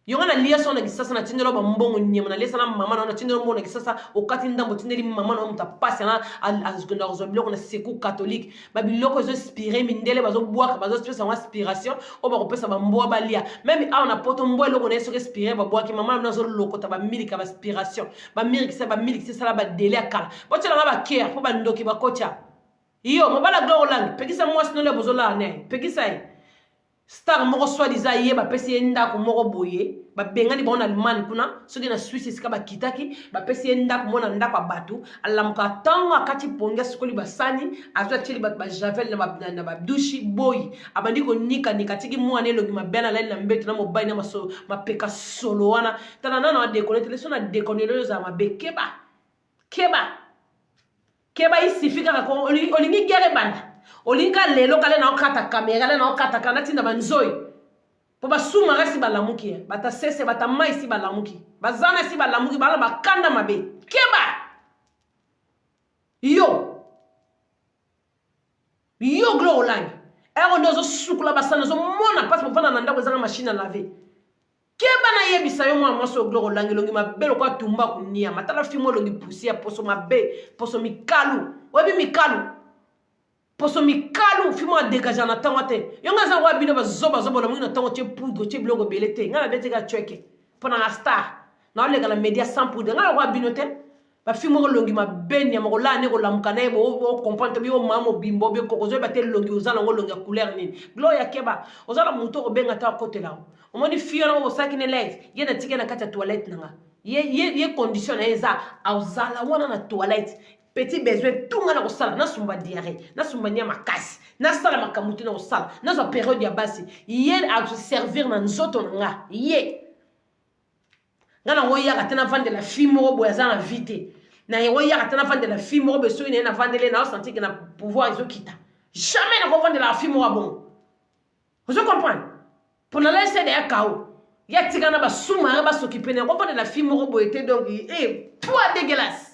Yo na lia so na gisasa na tindelo ba mbongo nyema na lesa na mama na tindelo mbongo na gisasa okati ndambo tindeli mama na muta pasi na azgona rozobloko na seku catholique ba biloko zo inspiré mindele bazo boaka bazo spesa wa inspiration o ba kopesa ba mboa balia même a na poto mboa loko na so inspiré ba boaki mama na zo lokota ba milika ba inspiration ba miliki c'est ça ba délai akala bo tshela ba care po ba ndoki ba kocha iyo mo bala glow lang pekisa mo sino le bozola ne pekisa star moko soi-disant ye ba pesi ndako moko boye ba bengani ba na Allemagne kuna soki na Suisse sika ba kitaki ba pesi ndako mona ndako abatu alamuka tango akati ponga sikoli basani azwa tsheli ba javel na ba douche boy abandi ko nika tiki mwana elongi mabena la na mbeto na mobile na maso mapeka solo wana tana nana déconnecter les sona déconnecter za mabekeba keba isifika ko olingi gere banda olinga lelo kale na okata kamera le na okata kana tinda banzoi po basuma resi balamuki bata sese bata mai si balamuki bazana si balamuki bala bakanda mabe keba yo glow line ero ndozo sukula basana zo mona passe mofana na ndako zanga machine à laver keba na yebisa yo mwa so glow line longi mabelo kwa tumba kunia matala fimo longi pusia poso mabe poso mikalu webi mikalu poso mikalu fimo a dégager na tango te yonga za wa bino bazoba la mwina tango che poudre che blogo belete ngala bete ga chweke pona na star na ole la media sans poudre ngala wa bino te ba fimo longi mabeni ya mokola ne ko lamuka na bo comprendre bi o mamo bimbo be kokozo ba te longi uzala ngo longi ya couleur nini gloria keba ozala muto ko benga ta côté là o moni fio na bo sakine light ye na tike na kata toilette nanga ye condition eza azala wana na toilette petit besoin tout ngana ko sala na sumba diarrhée na sumba nya makasi na sala makamuti na ko sala na zo période ya basi ye a se servir na nzoto nga ye ngana wo ya katena vendre la fille moko boya za na vite na ye wo ya katena vendre la fille moko beso ine na vendre na sentir que na pouvoir izo kita jamais na ko vendre la fille moko bon vous comprenez pour la laisser de kao ya tigana ba suma ba s'occuper na ko vendre la fille moko boyete donc poids dégueulasse.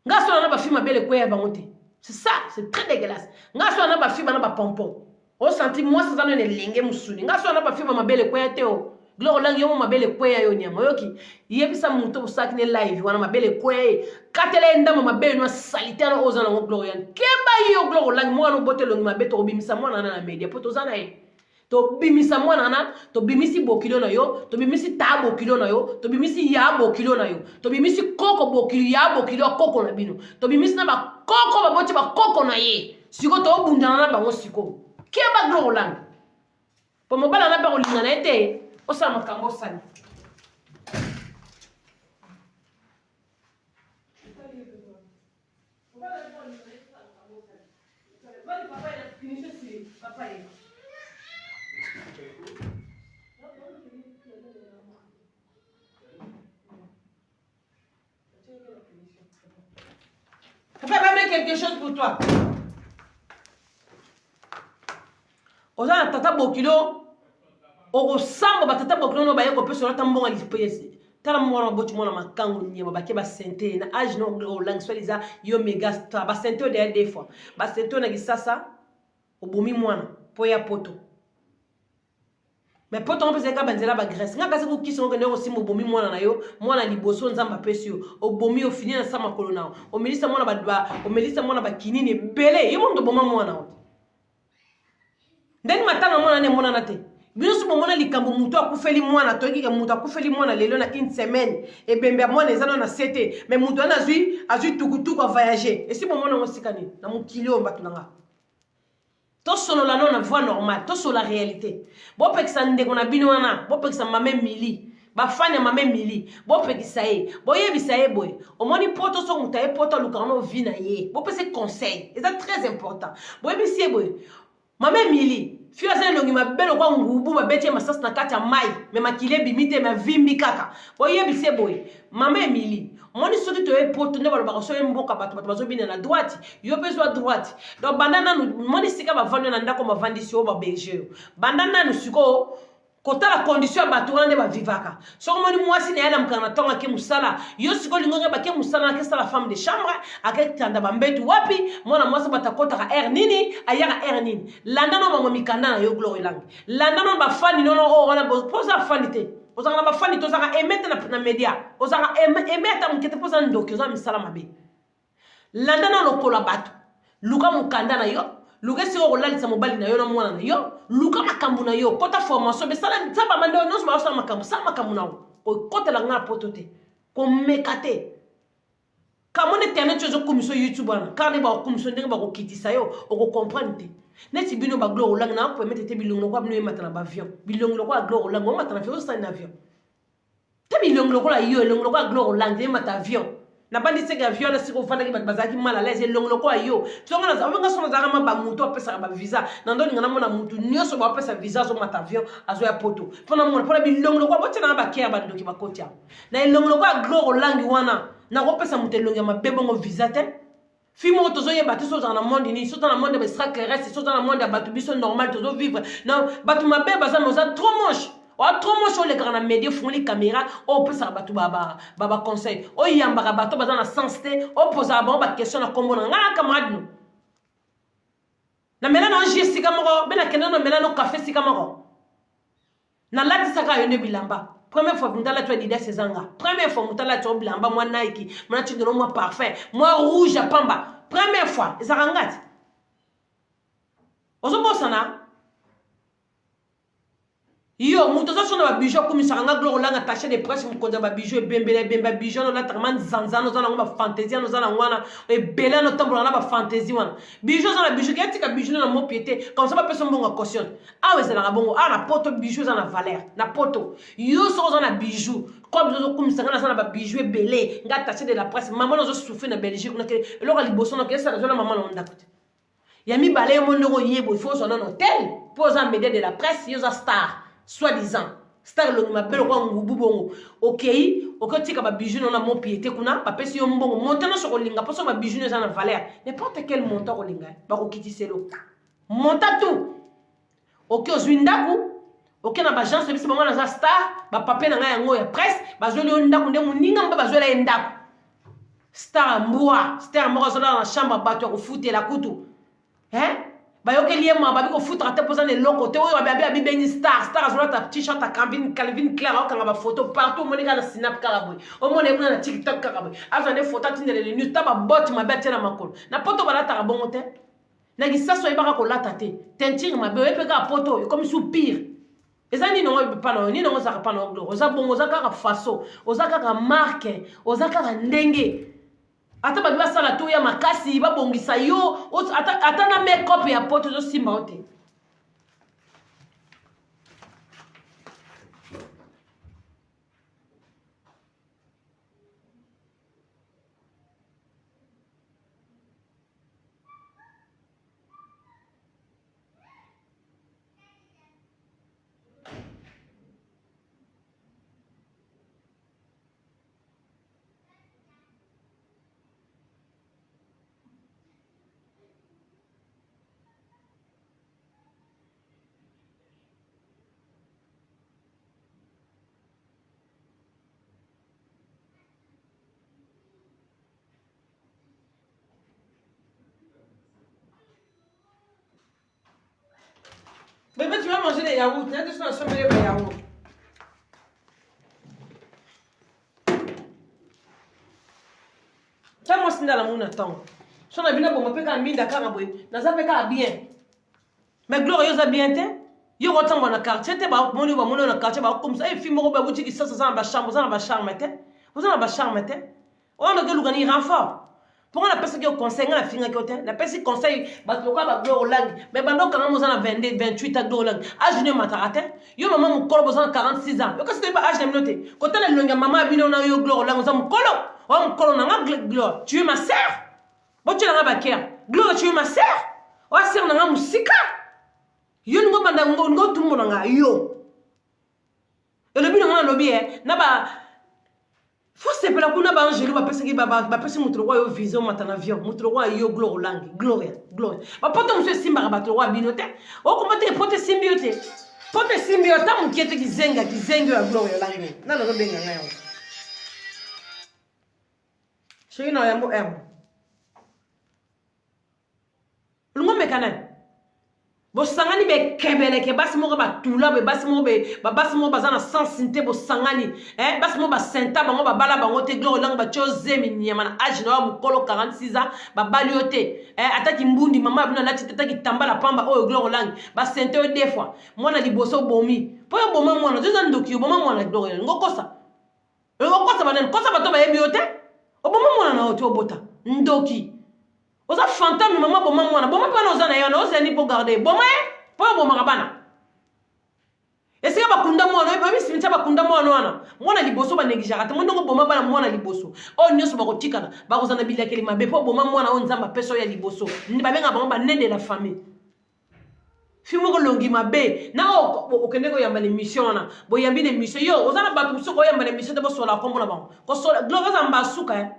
Ngaso na ba fille mabele kwa ba ngote. C'est ça, c'est très dégueulasse. Ngaso na ba fille na ba pompon. O senti moi ça na ne lenge musuni. Ngaso na ba fille mabele kwa te o. Gloire langi yo mabele kwa yo nyama yoki. Yebisa muto usaki ne live wana mabele kwa e. Katele ndama mabele no salitaire oza na gloire yan. Keba yo gloire langi mo no botelo ngi mabeto obimisa mwana na media poto zana e. To bimisa mwana na to bimisi bokilo na yo to bimisi ta bokilo na yo to bimisi ya bokilo na yo to bimisi koko bokilo ya bokilo koko na bino to bimisi na ba koko ba boche ba koko na ye siko to bundana na bango siko keba glow lang po mobala na ba ko lingana ete o sa makambo sani Papa va mettre quelque chose pour toi. Oza tata bokilo o sambo ba tata bokilo no ba yeko peso na tambonga lipese. Tala mwana boti mwana makango nyema ba ke ba sente na age no ngro lang swaliza yo mega star ba sente de des fois. Ba sente na gisasa obomi mwana po ya poto. Mais poto on peut se ka banzela ba Grèce. Nga kasi ku kiso ngene ko simo obomi mwana na yo, mwana liboso nzamba pesi yo. Obomi o fini na sama kolona. O melisa mwana badwa, o melisa mwana ba kinini bele. Yo mondo boma mwana o. Ndeni matanga mwana ne mwana na te. Bino su bomona likambo muto akufeli mwana toki ke muto akufeli mwana lelo na une semaine e bembe mwana ezana na sete mais muto ana azui tukutuku a voyager. Et si bomona ngosikani na mukilio mbatulanga. To solo la non na voix normale, to solo la réalité. Bo pekisa ndeko na bino wana, bo pekisa mame mili, ba fanya mame mili, bo pekisa e, bo yebisa e boy. Omoni poto so mutaye poto lukano vina ye. Bo pese conseil, et c'est très important. Bo yebisi e boy. Mame mili, fio azana longi mabelo kwa ngubu ba beti masas na kati ya mai, me makile bimite ma vimbi kaka. Bo yebisi e boy. Mame mili. Moni soki to e poto ne baloba so mboka bato bazo bina na droite yo peso à droite donc bandana moni sika ba vando na ndako ma vandisi o ba berger bandana no siko Kota la condition ya bato wana nde bavivaka. Soko moni mwasi na yala mukana tonga ke musala. Yo siko lingonga ba ke musala na ke sala femme de chambre. Ake tanda bambetu wapi. Mwana mwasi batakota ka air nini. Ayaka air nini. Landa no mamo mikanda na yo Glory Langi. Landa no ba fani no o wana posa fani te. Ozanga ba fani to zaka emete na media. Ozanga emete mukete posa ndoki oza misala mabe. Landa no lokola bato. Luka mukanda na yo. Luka siko kolalisa mobali na yo na mwana na yo. Luka makambu na yo. Kota formation. Be sala saba mando no sma sala makambu. Sala makambu na yo. Kota la ngana potote. Ko mekate. Kamone tene chozo komiso YouTube wana. Kane ba komiso ndenge ba ko kitisa yo. Oko comprendre te. Neti bino ba Glory Langi na ko permettre te bilongo kwa bino matana ba avion. Bilongo kwa Glory Langi o matana avion sa na avion. Te bilongo kwa yo bilongo kwa Glory Langi matana avion. Na bandi sega avion na siko fanda ki bazaki mal à l'aise longo kwa yo. Tsonga na zawenga sona zaka mamba mutu apesa ba visa. Na ndo ngana mona mutu nyoso ba apesa visa zo mata avion azo ya poto. Fona mona pona bilongo kwa bote na ba kia ba ndoki ba kotia. Na longo kwa Glory Langi wana na ko pesa mutu longo ma bebo ngo visa te. Fimo tozo ye batu so dans le monde ni so dans le monde be extraterrestre so dans le monde batu biso normal tozo vivre. Na batu ma beba za noza trop moche. O trop moche les grands médias font les caméras o pesa batu baba conseil o yamba batu baza na sensité o posa ba question na kombo na ngana camarade no na mela na ngi sika moko be na kenda na mela no café sika moko na lati saka yo ne bilamba première fois mutala tu dida sezanga première fois mutala tu bilamba moi Nike moi tu donnes moi parfait moi rouge à pamba première fois ezarangati ozo bosana yo mutoza sona ba bijou comme ça nga Glory Langi attaché des presse mu konza ba bijou bembele bemba bijou no la tellement zanzano za na ba fantaisie no za na wana e bela no tambola na ba fantaisie wana bijou za na bijou ki ka bijou na mo piété comme ça ba personne bonga caution ah ouais c'est la bongo ah na poto bijou za na valeur na poto yo so za na bijou comme ça na ba bijou belé nga attaché de la presse maman no zo souffrir na Belgique na ke lo ka liboso no ke ça na maman no ndakute yami balé mo ndoko yebo il faut son hôtel pose en média de la presse yo za star soi-disant star lo ma belo kwa ngubu bongo okay okotika ba bijou na mo piété kuna ba pesi yo mbongo montana so kolinga poso ba bijou na na valeur n'importe quel montant kolinga ba ko kitiselo monta tout okay ozwindaku okay na ba agence biso bango na za star ba papier na nga yango ya presse ba zoli yo ndaku nde muninga mba ba zoli ya ndaku star mbwa star moko zo na chambre bato ko futela kutu bayoke lié moi babi ko foutre te poser les locaux te oyo babi bengi star azona ta t-shirt ta Calvin Klein okanga ba photo partout monika na snap karaboy o mona kuna na TikTok karaboy azana photo tindele les news ta ba bot ma bete na makolo na poto balata bongo te na gisaso ibaka ko lata te tentire ma be pe ka poto comme sous pire ezani no pa no ni no za pa no Glory oza bongo oza ka faso oza ka marque oza ka ndenge ata ba biba sala to ya makasi ba bongisa yo ata na make up ya poto zo simba ote Bébé, tu vas manger des yaourts. Tu as juste la chambre des yaourts. Ça, moi, c'est dans la moune attend. Si on a vu la bombe, on peut quand même d'accord à boy. N'a pas qu'à bien. Mais glorieuse à bien, t'es. Yo, autant dans le quartier, t'es pas mon niveau, mon dans le quartier, comme ça. Et puis, mon boutique, qui ça, ça, ça, chambre, vous en avez charme, t'es. Vous en avez charme, t'es. On a de l'organiser renfort. Pourquoi on a personne qui au conseil, on a fini avec eux. La personne qui conseille, bah tu vas Glory Langi. Mais pendant que nous avons 22, 28 à Glory Langi, âge de matarate. Yo maman mon colo besoin 46 ans. Yo qu'est-ce que c'est pas âge de noter. Quand elle est longue, maman a vu on a eu Glory Langi, nous avons colo. On colo n'a pas Glory. Tu es ma sœur. Bon tu n'as pas baquer. Glory tu es ma sœur. Oh sœur n'a pas musika. Yo nous banda ngo tout le monde nga yo. Et le but on a lobby n'a pas faut se pela kuna ba angelo ba pesa ki ba pesa mutro kwa yo vision matana avion mutro kwa yo Glory Langi gloria ba poto monsieur simba ba to kwa binote o ko mate pote simbiote poto simbi yo ta mukete kizenga ya gloire yo langi na no benga ngayo shino yambo lungo mekana bo sangani be kebeleke basi mo ba tula be basi mo bazana sensibilité bo sangani basi mo ba senta bango ba bala bango te gloire lang ba chose minyama na age na mukolo 46 ans ba baliote ataki mbundi mama bino lati tataki tambala pamba o gloire lang ba sente o deux fois mwana liboso bomi po yo boma mwana zoza ndoki yo boma mwana gloire ngokosa banene kosa bato ba yebi yote o boma mwana na oto bota ndoki oza fantôme mama boma mwana boma pana oza na yo na ozani po garder boma po boma kabana esika bakunda mwana ba bisimita bakunda mwana liboso ba negligera te mondongo boma bana mwana liboso o nyoso bakotikana bakozana bilakeli mabe po boma mwana o nzamba peso ya liboso ndi babenga bango ba nende la famille fimo ko longi mabe na okende ko yamba mission na bo yambi ne mission yo ozana batu soko yamba ne mission de bo sola kombo na bango ko sola gloire za mbasuka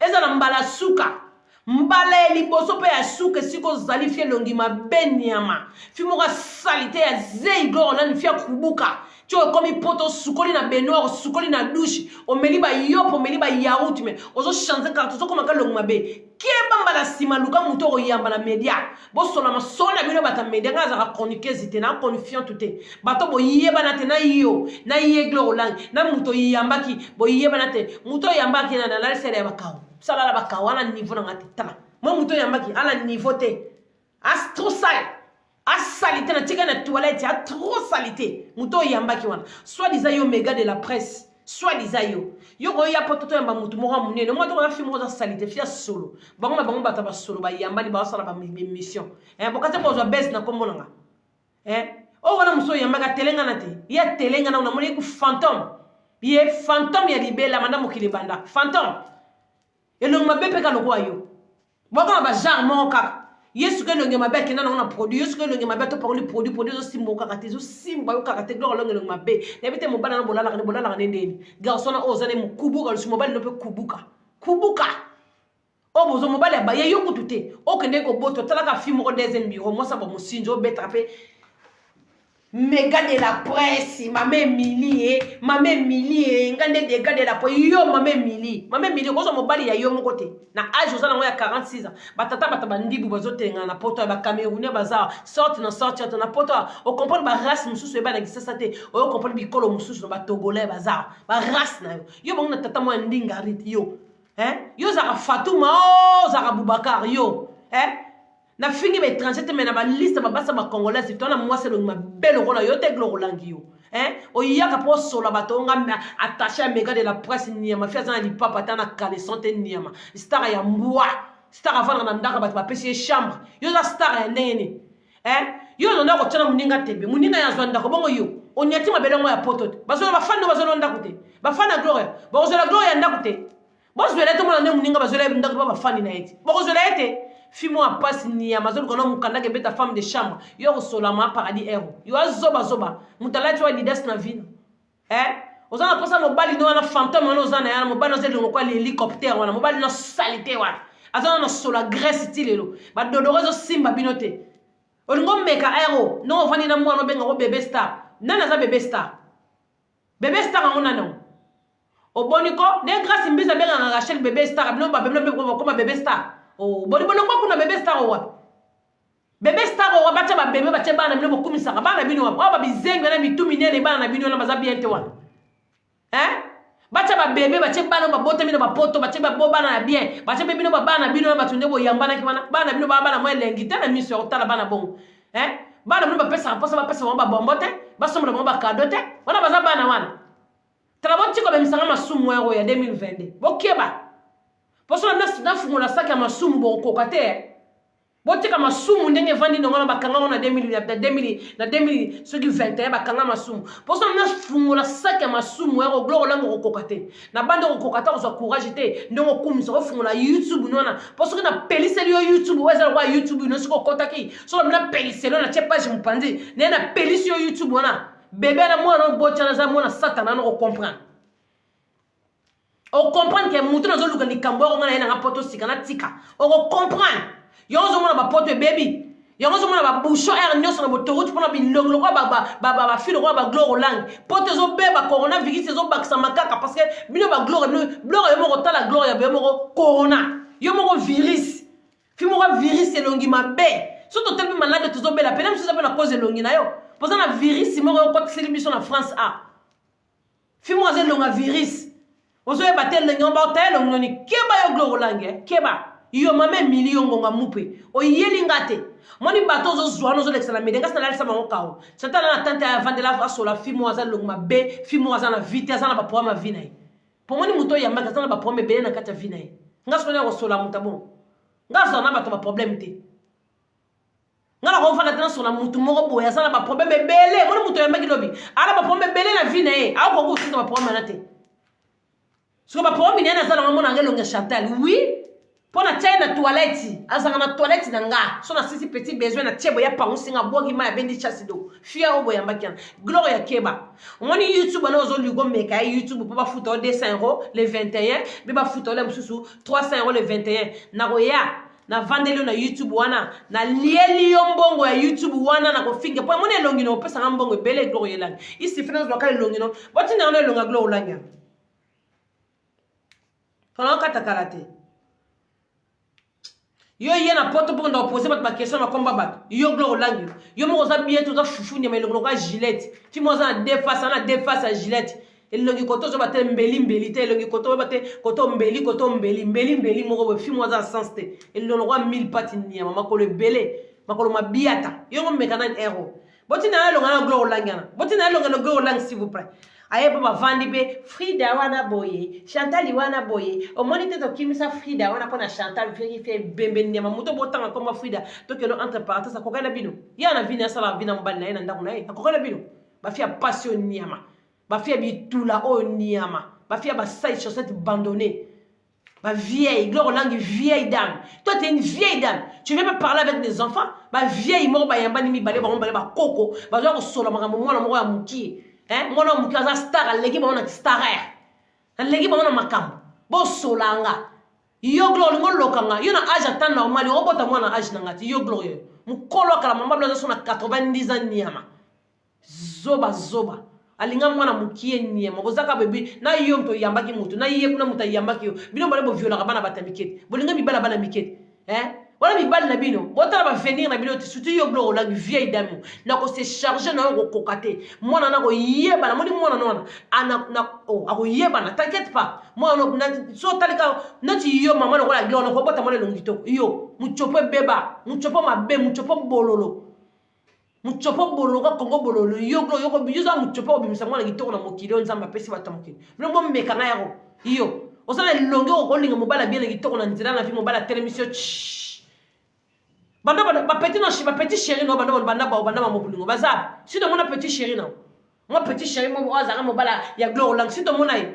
ezala mbala suka mbala liboso pe ya suka siko zali fie longi mabenyama fimo ka salite ya zei gloire na fia kubuka tio komi poto sukoli na benoir sukoli na douche omeli ba yopo omeli ba yaourt mais ozo changer carte zo koma ka longi mabe kieba mbala sima luka muto ko yamba na media bo sola masona bino bata media ngaza ka chroniquer zite na confiant tout bato bo yeba na te na yo na ye gloire lang na muto yambaki bo yeba na te muto yambaki na la sere ya bakao sala la bakao ala niveau na ngati tala mo muto yambaki ala niveau te as trop sale as salité na tika na toilette a trop salité muto yambaki wana soit disant yo méga de la presse soit disant yo ko ya poto to yamba mutu mo munene mo to ka fi mo za salité fia solo bango bata ba solo ba yamba ni ba sala ba mission bokate bo zo bes na kombo nga o wana muso yambaka telenga na te ya telenga na moni ku fantôme ye fantôme ya libela manda mokili banda fantôme elongo mabepe ka lokwa yo boko ba genre mo kaka yesu ke longe mabe kena na produit yesu ke longe mabe to parole produit zo simbo kaka te zo simba yo kaka te gloire longe mabe na bite mo bana na bolala ne ndeni garçon na ozane mo kubuka lo mobali no pe kubuka o bozo mobali ba ye yo kutute o kende ko boto talaka fi mo deuxième bureau mo sa ba mo sinjo betrape méga de la presse mame mili ngande de gars de la presse yo mame mili ko so mobali ya yo moko te na âge ozana ngo ya 46 ans batata bandibu bazotenga na poto ba Camerounais baza sorte na poto o comprendre ba race mususu eba na kisasa te o comprendre bikolo mususu ba Togolais baza ba race na yo bongo na tata mo ndinga rit yo yo zaka Fatouma o zaka Boubacar yo na fingi ba étranger te mena ba liste ba basa ba congolais to na mwase lo ma belle rola yo te gloro langio o yaka po sola batonga attaché à méga de la presse ni ma fia za li papa ta na kale santé ni ma star ya mbwa star avant na ndaka ba pesi chambre yo za star ya ndene yo ndo ko tana muninga tebe muninga ya zwanda ko bongo yo on yati ma belle ngo ya poto bazo ba fando bazo ndaka te ba fana gloire ba zo la gloire ndaka te bozo le to mo na muninga bazo le ndaka ba fani na yeti bozo le ete fimo a passe ni amazon kono mukanda ke beta femme de chambre yo sola ma paradis ero yo zoba mutala tu wa leaders na vino ozana posa mobali no na fantôme no zana ya mobali no zelo kwa hélicoptère wana mobali no salité wana azana no sola graisse tilelo ba dodorozo simba binote olingo meka ero no vani na mwana benga ko bébé star nana za bébé star ngona no oboniko ne grâce mbiza benga nga Rachel bébé star bino ba bébé star oh boni bolongo kuna bébé star wa bacha ba bébé bacha bana bino bokumisa bana bino wa ba bizenga na mitumine bana bino na baza bien te wana bacha ba bébé bacha bana ba bote bino ba poto bacha ba bo bana na bien bacha bébé bino ba bana bino na batunde bo yambana ki bana bino ba bana mo elengi tana miso otala bana bon bana bino ba pesa ba bombote ba somba ba kadote wana baza bana wana traboti ko be misanga masumu ya 2022 bokeba poso na fungula saka masumu boko kate botika masumu ndenge vandi ngona bakanga na 2000 soki 21 bakanga masumu poso na fungula saka masumu ero gloire lango kokate na bande kokata ko courage te ndongo kumisa ko fungula YouTube nona poso na peliseli yo YouTube weza kwa YouTube no siko kotaki so na peliseli na che page mpandi ne na pelisi yo YouTube wana bébé na mwana bocha na mwana satana no comprendre on comprend que mutu na zoluka likambo ngana na poto sikana tika on comprend yo zo mona ba poto baby yango zo mona ba bouchon air nyoso na botoro tu pona bilonglo kwa ba filo kwa ba gloire lang pote zo be ba coronavirus zo bakisa makaka parce que bino ba gloire yo moko tala gloire ya be moko corona yo moko virus fi moko virus elongi mabe surtout tellement malade to zo be la pena mso za na cause elongi na yo poza na virus moko yo kwa célébration na France A fi moko za longa virus ozo e batel lengi on ba hotel on ni keba yo gloire lang keba yo mame million ngonga mupe o yeli ngate moni bato zo zwana zo lexana medenga sana lalisa bango kawo satana na tante ya vandela fa sola fimo aza longma be fimo aza na vite aza na ba problème vina yi po moni muto ya maka aza na ba problème be na kata vina yi ngaso na ko sola muta bon ngaso na bato ba problème te ngala ko fa na sola mutu moko boya aza na ba problème bele moni muto ya maki lobi ala ba problème bele na vina yi a ko ko sita ba problème na te so ba problème ni na za na mona ngelonga Chantal oui pour na tia na toilette azanga na toilette na nga so na sisi petit besoin na tiebo ya pango singa bogi ma bendi chasido fia obo ya mbakiana gloire ya keba ngoni YouTube na ozo ligo meka YouTube pour ba futo 200 € le 21 be ba futo le mususu 300 € le 21 na roya na vandelo na YouTube wana na lieli yombongo ya YouTube wana na ko finge po moni elongi no pesa ngambongo bele gloire yelang isi finance local elongi no boti na elonga gloire langa fana kata karate yo yena poto pour ndo poser ma question ma combat bat yo gloire langi yo mo za bien tout za fufu ni melongo ka Gillette ti mo za déface à Gillette elongi koto zo baté mbeli te elongi koto baté koto mbeli mo ko fi mo za sens te elongo 1000 pati ni mama ko le belé makolo mabiata yo mo mekana ero boti na elongo na gloire langi na boti na elongo na gloire langi s'il vous plaît aye baba vandi be Frida wana boye Chantal wana boye o monite to kimisa Frida wana pona Chantal vérifie bembe nyama muto botanga koma Frida to kelo entre parenthèses akokana bino yana vina sala vina mbali na ndako na ye akokana bino ba fia passion nyama ba fia bitula o nyama ba fia ba side chaussette abandonnée ba vieille gloire langue vieille dame toi tu es une vieille dame tu viens pas parler avec des enfants ba vieille mo ba yamba ni mi bale ba koko ba zo ko sola makambo mwana mo ya mukie mwana mukaza star alegi bana star alegi bana makambo bo solanga yo gloire ngolokanga yo na age atana normal yo bota mwana age nangati yo gloire mukolo kala mama blaza sona 90 ans niama zoba alinga mwana mukie niama bozaka bebe na yo mto yambaki mutu na ye kuna muta yambaki yo bino bale bo viola bana batamikete bolinga mibala bana mikete wala mibali na bino botala ba venir na bino surtout yo gloire la vieille dame na ko se charger na ko kokate mwana na ko yeba na moni mwana nona ana na o ako yeba na t'inquiète pas mwana na so talika nati yo mama na ko la gloire na ko bota mwana longito yo muchopo beba muchopo mabe muchopo bololo ka kongo bololo yo gloire yo ko biuza muchopo bimisa mwana gitoko na mokili nzamba pesi batamokili bino mo meka na yako yo osala longo ko linga mobala bien gitoko na nzira na vi mobala télévision banda ba petit chéri no banda mobulingo baza si to mona petit chéri na moi petit chéri mo azanga mobala ya gloire lang si to mona yi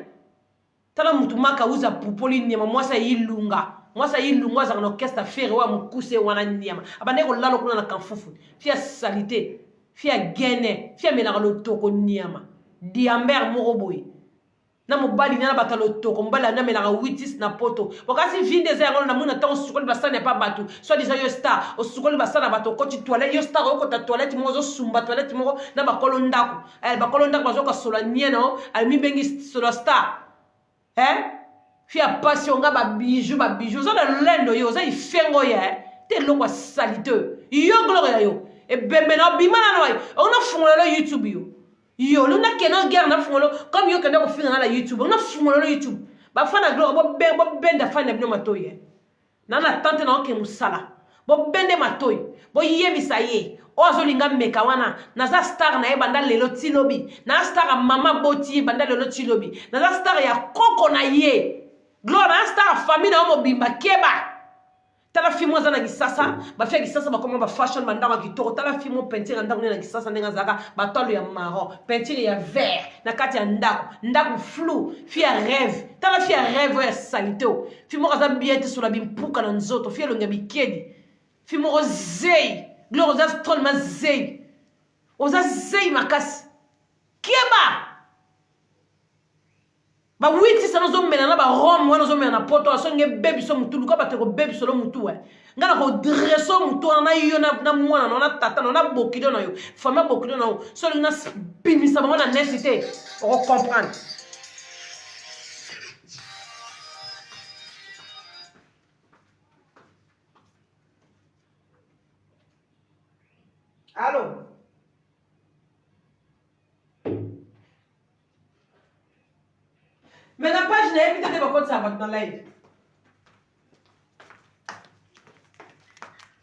tala mutu maka uza pupoli nyama mwasa yilunga azanga no orchestre faire wa mukuse wana nyama abande ko lalo kuna na kamfufu fia salité fia gene fia melaka lo toko nyama diamber mo boy na mobali na batalo toko mbala na melaka witis na poto wakasi vinde za yango na muna tango sukoli basana pa batu so déjà yo star o sukoli basana bato ko ti toilette yo star ko ta toilette mo zo sumba toilette mo na bakolo ndako bakolo ndako bazo ka sola nieno al mi bengi solo star fia passion nga ba bijou zo na lendo yo za ifengo ya te lokwa salite yo gloire yo e bembe na bimana no ai ona fungola YouTube yo luna kena guerre na fungolo comme yo kena ko finga na YouTube na fungolo YouTube ba fana gloire bo benda fana bino matoye nana tante na oke musala bo bende matoye bo yebisa ye ozo linga meka wana na za star na e banda lelo tilobi na star mama boti banda lelo tilobi na za star ya koko na ye gloire na star famille na mo bimba keba tala fimo za na gisasa ba fia gisasa ba koma ba fashion banda ba kitoko tala fimo peinture ndako na gisasa ndenga zaka ba tolo ya marron peinture ya vert na kati ya ndako flou fia rêve tala fia rêve ya salito fimo za biete sur la bimpuka na nzoto fia longa bikedi fimo zei gloire za strol ma zei oza zei makasi keba ba witi sana zo mena na ba rom wana zo mena na poto so nge bebi so mutu luka bateko bebi so lo mutu wa ngana ko dresso mutu na yo na mwana na tata na bokido na yo fama bokido na yo so na bimisa ba na necessité o comprendre allô. Mais la page n'est pas de ça va dans live.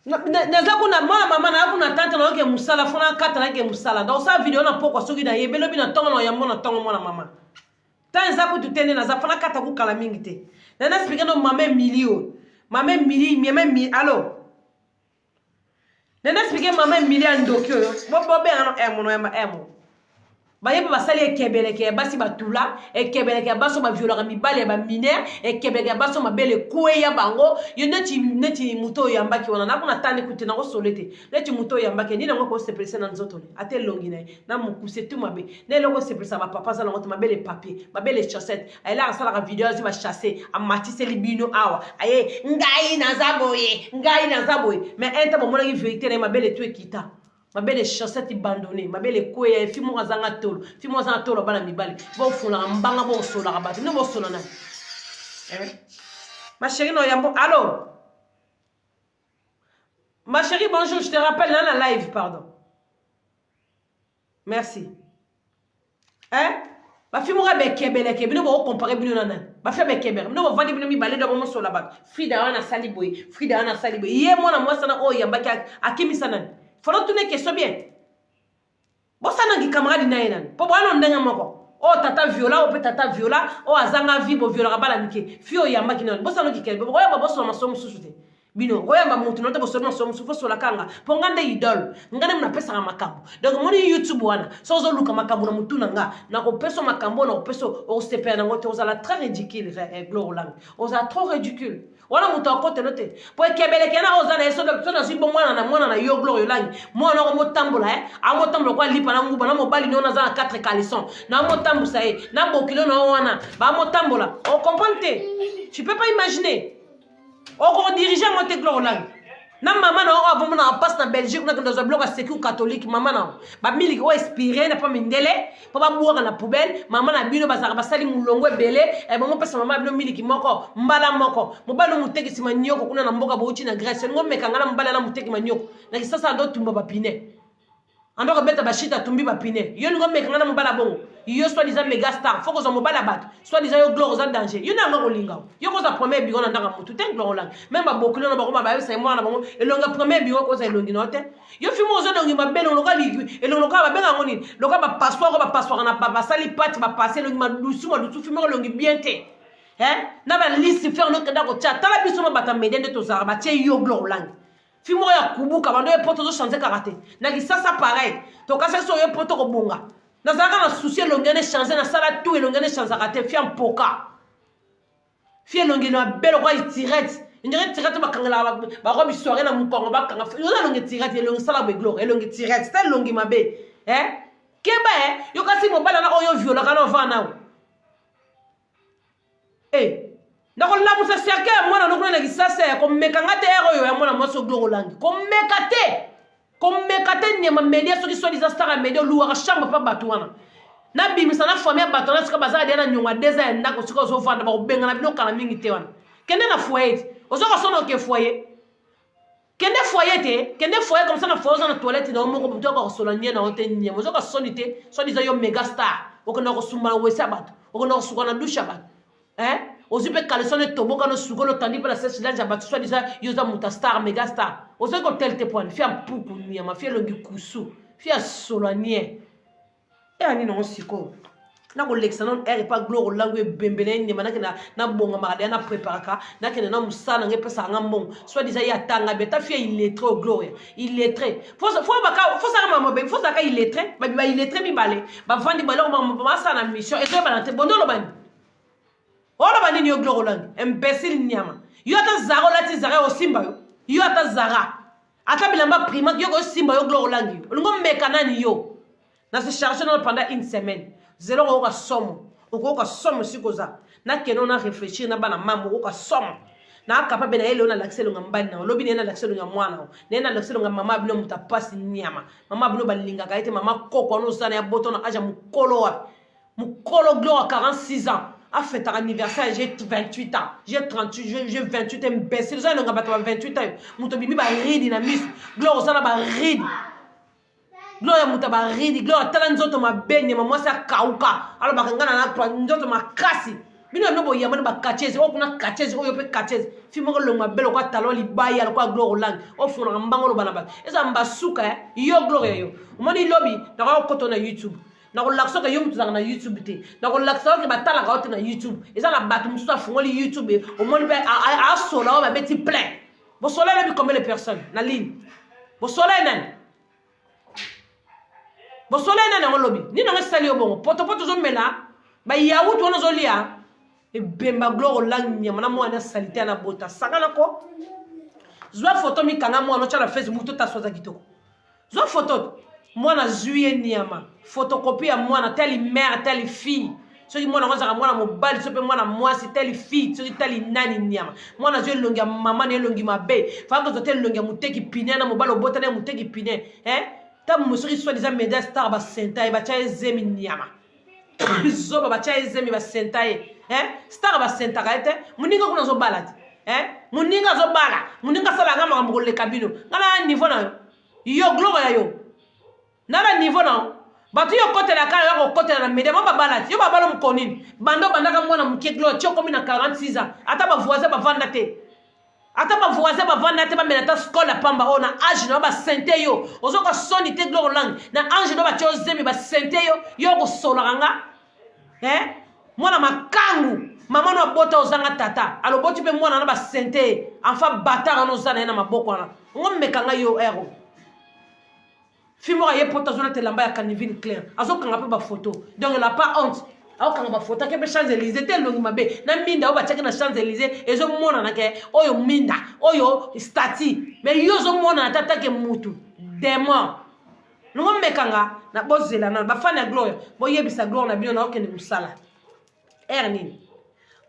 Naza kuna mwana mama na kuna tante na ke musala fona kata na ke musala. Donc ça vidéo na poko soki na yebelo bina tongo na yambo na tongo mwana mama. Tan za ku tutene na za fona kata ku kala mingi te. Na na expliquer no mama milio. Mama mili mi allo. Na na expliquer mama mili andokyo yo. Bo be ano emo no emo. Baye ba sali ekebeleke basi batula ekebeleke baso ba viola mibale ba mineur ekebeleke baso mabele kweya bango yo neti muto yambaki wana na kuna tane kuti na ko solete neti muto yambaki ni na ko se presse na nzoto ate longine na mukuse tu mabe ne loko se presse ba papa za na ko mabele papier mabele chaussette ayela sala ka video zi ba chasser amatise libino awa aye ngai na zaboye mais enta bo mona ki vérité na mabele tu ekita mabele chaussettes abandonnées mabele kwe fimo azanga tolo bana mibali bo fula mbanga bo sola kabatu no bo sola na ma chérie no yambo allô ma chérie bonjour je te rappelle là la live pardon merci ba fimo ga be kebele bino bo comparer bino nana ba fe be kebele no bo vandi bino mibale do bo sola ba frida wana saliboy ye mona mwasa na o yambaki akimisa nani. Faut tourner question bien. Bon ça n'a camarade naïnan. Pour moi non denga moko. Oh tata viola, oh tata viola, oh azanga vibo viola bala nike. Fio ya makina. Bon ça no kikel. Bon ya babo so ma so mususuté. Bino, oya ba mutu note bo so so musufu so la kanga. Po ngande idol. Ngande mna pesa makambo. Donc moni YouTube wana. So zo luka makambo na mutu nanga. Na ko peso makambo na ko peso o CP na ngote ozala très ridicule Glory. Ozala trop ridicule. Wana mutu akote note po kebele kena ozana eso do na si bon mwana na yo Glory langi mwana ko motambola amotambola kwa lipa na nguba na mobali no na za 4 caleçons na motambusa na bokilo na wana ba motambola on comprend te tu peux pas imaginer on ko diriger monte Glory langi na mama na o avons na passe na Belgique na dans un bloc à sécu catholique mama na ba miliki o inspiré na pa mindele pa ba boka na poubelle mama na bino ba sali mulongo ebele e ba mo pesa mama bino miliki moko mbala moko mobalo muteki sima nyoko kuna na mboka bo uchi na Grèce ngombe kangana mbala na muteki manyoko na kisasa ndo tumba ba pine ando ko beta ba shita tumbi ba pine yo ngombe kangana mbala bongo yo soit disant méga star faut que zo mobala bat soit disant yo Glory za danger yo na ngoko linga yo ko za premier bigo na ndanga mutu ten Glory lang même ba bokilo na ba ko ba sa moi na bango elonga premier bigo ko za elongi note yo fimo zo ndongi ba belo loka li elongo ka ba benga ngoni loka ba passeport na ba sali pati ba passer elongi ma lusu fimo elongi bien te na ba liste faire no kada ko cha tala biso ma bata medende to za ba che yo Glory lang fimo ya kubuka bando e poto zo changer karaté na ki ça pareil to ka so yo poto ko bunga na zaka na souci longene changer na sala tout longene changer karaté fi en poka fi longene na belo ko tirette ndire tirette ba kangala ba ko bi soirée na mukongo ba kanga yo na longene tirette longene sala be Glory longene tirette c'est longene mabe keba yo kasi mo bala na oyo viola kana vana ndako la musa serke mwana no kuna kisasa ko mekanga te ero yo mwana moso Glory langi ko mekate nyama media so ki so disaster media luwa ka chamba pa batwana na bimisa na famille batwana sika bazali na nyonga deza ndako sika so fanda ba benga na bino kala mingi te wana kende na foyer ozo ka sono ke foyer kende foyer comme ça na foyer na toilette na moko buto ka solanya na hote nyama ozo ka sonite so diza yo mega star okona ko sumala wesa bato okona ko sukana dusha bato ozipe caleçon toboka no sugolo tandi para sese là ja batu soit déjà yoza muta star mega star ozo ko tel te point fia mpuku ni ma fia longi kusu fia solanie ani no siko na ko lexanon pas Glory langue bembele ni manake na bonga marade na préparaka na kene na musana nge pesa ngambong soit déjà ya tanga beta fia illettré Glory illettré faut ça mama be faut ça ka illettré ba illettré mi balé ba vandi balé ma sana mission et to ba te bondolo bani ora banini yo Glory langi imbécile nyama yo ata zara lati zara o simba yo ata zara ata bilamba prima yo ko simba yo Glory langi ngo meka nani yo na se charger pendant une semaine zéro ko somo oko ka somme sikoza na keno na réfléchir na bana mamu oko ka somme na capable na ele na l'accès longa mbani na lobi na l'accès longa mwana na l'accès longa mama bino muta pasi nyama mama bino balinga ka ete mama koko no sana ya boto na aja mukolo Gloire 46 ans a fait un anniversaire, j'ai 28 ans, j'ai 38, j'ai 28 imbécile, ça n'a pas 28 ans. Muto bibi ba ridi na mis, Gloire sana ba ridi. Gloire muta ba ridi, Gloire tala nzoto ma benye, moi ça kauka. Alors ba ngana na kwa nzoto ma kasi. Bino no boya mani ba kachezi, o kuna kachezi, o yope kachezi. Fimo ko longa belo kwa talo li baya kwa Gloire lang. O funa mbango lo bana ba. Eza mbasuka yo Gloire yo. Moni lobby na ko to na YouTube. Na ko lakso ka yum tuzanga na YouTube te na ko lakso ke batala ka ote na YouTube eza na batu musu afungoli YouTube o moni be a sola o ba beti plein bo sola na bi combien de personnes na ligne bo sola nan on lobi ni no sali o bongo poto zo mela ba yawu to no zo lia e bemba Gloire lang nyama na mo na salite na bota sangala ko zwa photo mi kanga mo no chala Facebook to ta soza kitoko zwa photo moi na juillet niama photocopie à moi na telle mère telle fille soki moi na ngozaka moi na mobali sope moi na mwasi telle fille soki telle nani niama moi na juillet longi maman ne longi mabe fa ko zotel longi muteki pine na mobali obota na muteki pine ta musoki soit déjà média star ba senta e ba cha ezemi niama zoba ba cha ezemi ba senta e star ba senta ka ete muninga kuna zo balati muninga zo bala muninga sala ngama ngamo le kabino ngala niveau na yo Gloire ya yo naba niveau na batu yo kote la kala yo kote na média ba balati yo ba balo mkonini bando bandaka mwana muke Gloire tio komi na 46 ans ata ba voisin ba vanda te ba menata skola pamba ona age na ba sente yo ozoka soni te Gloire lang na ange no ba tio zemi ba sente yo ko solanga mwana makangu mama no bota ozanga tata alo boti pe mwana na ba sente enfa batara no zana na maboko na ngomekanga yo ero Fimo aye poto zona te lamba ya canivine clair. Azo kanga pe ba photo. Donc il a pas honte. Azo kanga ba photo ke be Champs-Élysées te longi mabe. Na minda o ba cheke na Champs-Élysées ezo mona na ke oyo minda, oyo stati. Mais yo zo mona na tata ke mutu. Demo. Ngo mekanga na bozela na ba fana Gloire. Bo yebisa Gloire na bino na okene musala. Ernine.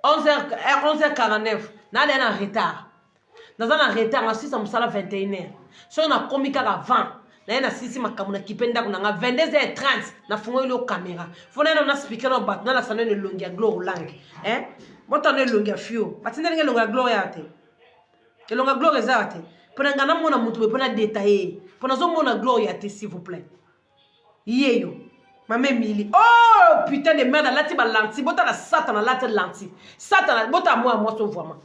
11h49. Na le na retard. Na za na retard na 6 musala 21h. So na komika ka 20. Na sisi makamuna kipenda kuna nga 22h30 na fungo ile kamera fona na speaker no bat na la sanene longi ya Gloire lang bota no longi ya fio batinde nge longi ya Gloire yate ke longi ya Gloire zate pona ngana mona mutu be pona détailler pona zo mona Gloire yate s'il vous plaît yeyo mame mili oh putain de merde lati ba lanti bota la satana lati lanti satana bota moi so vraiment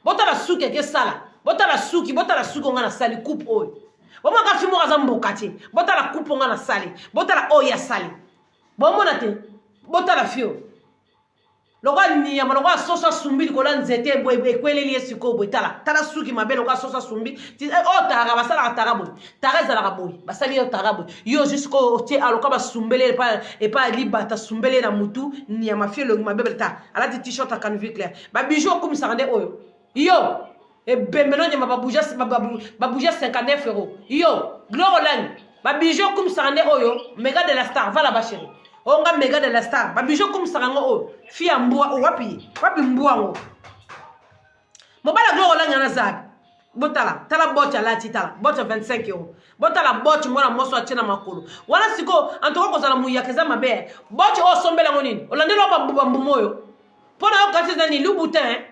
bota la souki ke sala bota la souki ngana sali coupe oyo Boma ka fimo kaza mbokati bota la coupe nga na sali bota la oya sali bomona te bota la fio loka ni ya maloka sosa sumbi ko la nzete boy ekweleli esiko boy tala suki mabelo ka sosa sumbi o tara basala tara boy tara zala boy basali yo tara boy yo jusqu'au tie aloka ba sumbele pa libata sumbele na mutu ni ya mafio lo mabelo ta ala t-shirt à canvas clair ba bijou comme ça rende oyo yo et ben maintenant il m'a babouja 59 €. Yo, Gloire lang. Ba bijou comme ça ne oyo, méga de la star, va là-bas chérie. Onga méga de la star. Ba bijou comme ça ngo o. Fi ambua o wapi mbua ngo. Mo bala Gloire lang na zab. Botala, tala bocha la titala. Bocha 25 €. Botala bocha mwana moso achena makolo. Wana siko antoko ko zala muyakeza mabe. Bocha o sombela ngonini. Olandelo ba mbumoyo. Pona o katiza ni lubutin.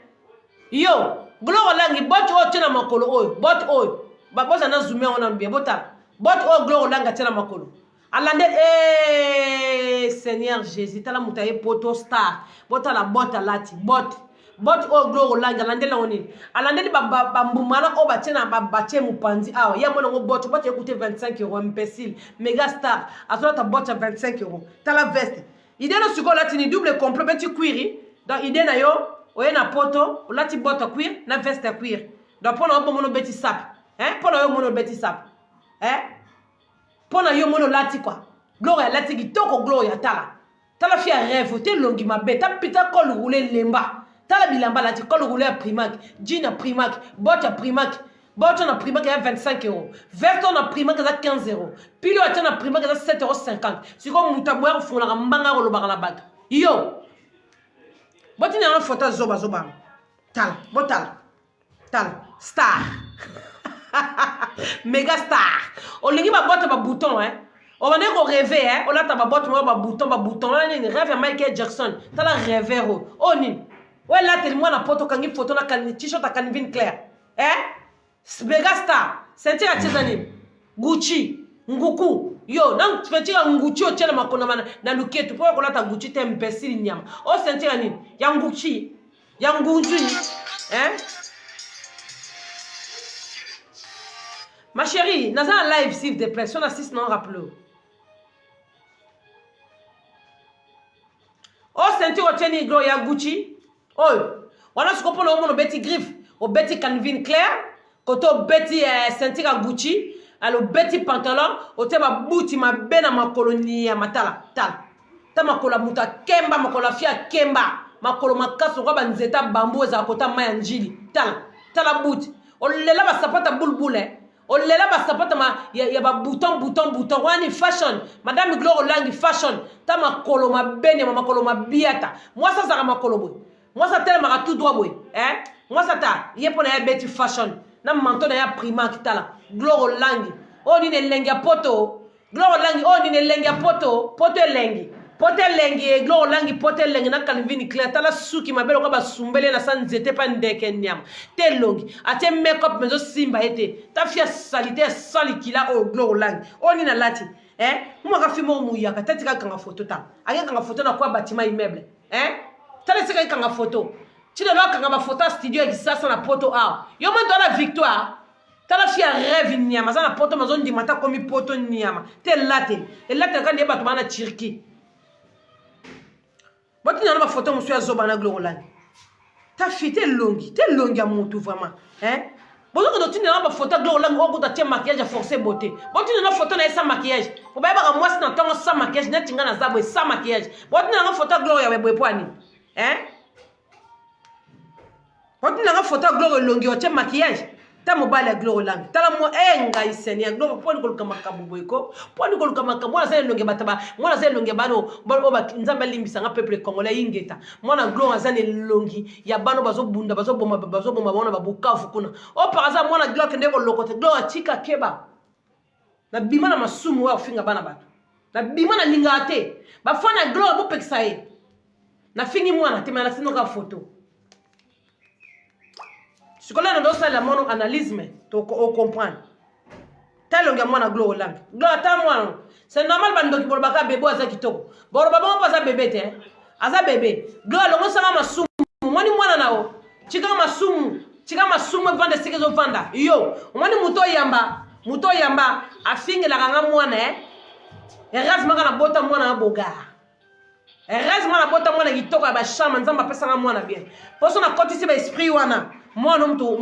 Yo, Gloire langi bot o tena makolo oyo bot oyo baboza na zoomé on bien bota bot o Gloire langa tena makolo alande Seigneur Jésus tala mutaye poto star bota la bota lati bot o Gloire langa alande la onini alande ba mbumana o batena ba bache mupanzi awa ya mona ngo bot écoute 25 € imbécile méga star azola ta bot 25 €. Tala veste idée no siko lati ni double complet petit cuir donc idée na yo oye na poto olati bota cuir na veste cuir donc pona yo mono beti sap pona yo mono beti sap pona yo mono lati quoi Gloire lati kitoko Gloire tala fi rêve te longi mabe ta pita kol roulé lemba tala bilamba lati kol roulé Primark jean Primark bota Primark bota na Primark ya 25 €. Veste na Primark za 15 €. Pilo ata na Primark za 7,50 €. Siko mutaboya fona mbanga ko lobaka la bato Yo. Boti na photo zoba zoba. Tal, botal. Tal, star. Méga star. O lingi ba botte ba bouton hein. On va dire qu'on rêvait hein. On a ta ba botte ba bouton. Là ni rêve Michael Jackson. Ta la rêver oh ni. Ouais là tellement na poto kangi photo na kan t-shirt à Calvin Klein. Hein? Méga star. C'est un tizani. Gucci, Nguku. Yo, nan fetira Ngucci o tchela makona na luketu. Pour qu'on a ta Gucci te imbécile nyama. Oh c'est un ni. Ya Ngucci. Ya Ngucci. Hein? Ma chérie, nous avons un live s'il te plaît. Si on assiste, non, rappelez-le. Oh, ceinture, tu as gros, il y a Gucci. Oh, on a ce qu'on peut au Betty Griff, au Betty Calvin Klein, côté au Betty ceinture à Gucci, alors Betty pantalon, au te ma bouti ma bena ma colonie ma tala, tal. Ta ma kola muta kemba, ma kola fia kemba, ma kola ma kaso roba nzeta bambou za kota maya njili, tal, tala bouti. On lela ba sapata boulboule. On lela ba sapata ma ya ba bouton wani fashion madame Gloire Langi fashion ta ma kolo ma bene ma kolo ma biata moi ça sera ma kolo boy moi ça tellement ma tout droit boy hein moi ça ta yé pona ya Betty fashion na manto na ya prima kitala Gloire Langi oh ni ne lengi poto Gloire Langi oh ni ne lengi poto lengi Gloire Langi pote lengi na Calvin Klein tala suki mabelo ko ba sumbele na sanzete pa ndeke nyama te longi ate make up mezo simba ete ta fia salite sali kila o Gloire Langi oni na lati moi ka fimo muya ka tati ka kanga photo ta ake kanga photo na kwa bâtiment immeuble tala sika kanga photo tila lo kanga ba photo studio ki sasa na poto a yo mo do la victoire tala fia rêve nyama za na poto mazo ndi mata komi poto nyama te late ka ne ba to bana chirki. Boti na ma photo monsieur Zoba na Gloire Langi. Ta fille t'es longue à mon tout vraiment. Hein? Bonjour que tu n'as pas photo Gloire Langi au bout de maquillage forcé beauté. Boti na photo na sans maquillage. Pour ba ba moi na tongo sans maquillage na tinga na zabo sans maquillage. Boti na photo Gloire ya bwe poani. Hein? Boti na photo Gloire Langi au maquillage. Ta mobile Gloire Langi tala mo enga isenia Gloire poni ko lukamaka buboiko poni ko lukamaka mwana sele longe bataba mwana sele longe bano ba nzamba limbisa nga peuple congolais ingeta mwana Gloire azane longi ya bano bazobunda bazoboma bona babukafu kuna o par hasard mwana Gloire kende ko lokote Gloire tika keba na bima na masumu wa finga bana bato na bima na lingate ba fana Gloire bo pekisa e na fingi mwana te na sino ka photo. Si on a la mono analyse, tu comprends. Tel que moi na Gloire Langi. Gloire ta moi. C'est normal bando ki bolbaka bébé aza kitoko. Boro baba pas za bébé te. Aza bébé. Gloire longo sanga masumu. Moni mwana nao. Chika masumu vanda sikezo vanda. Yo, moni muto yamba afinge la kanga mwana Erasme kana bota mwana boga. Erasme kana bota mwana kitoko ba chama nzamba pesa nga mwana bien. Poso na kotisi ba esprit wana. Mwana mtu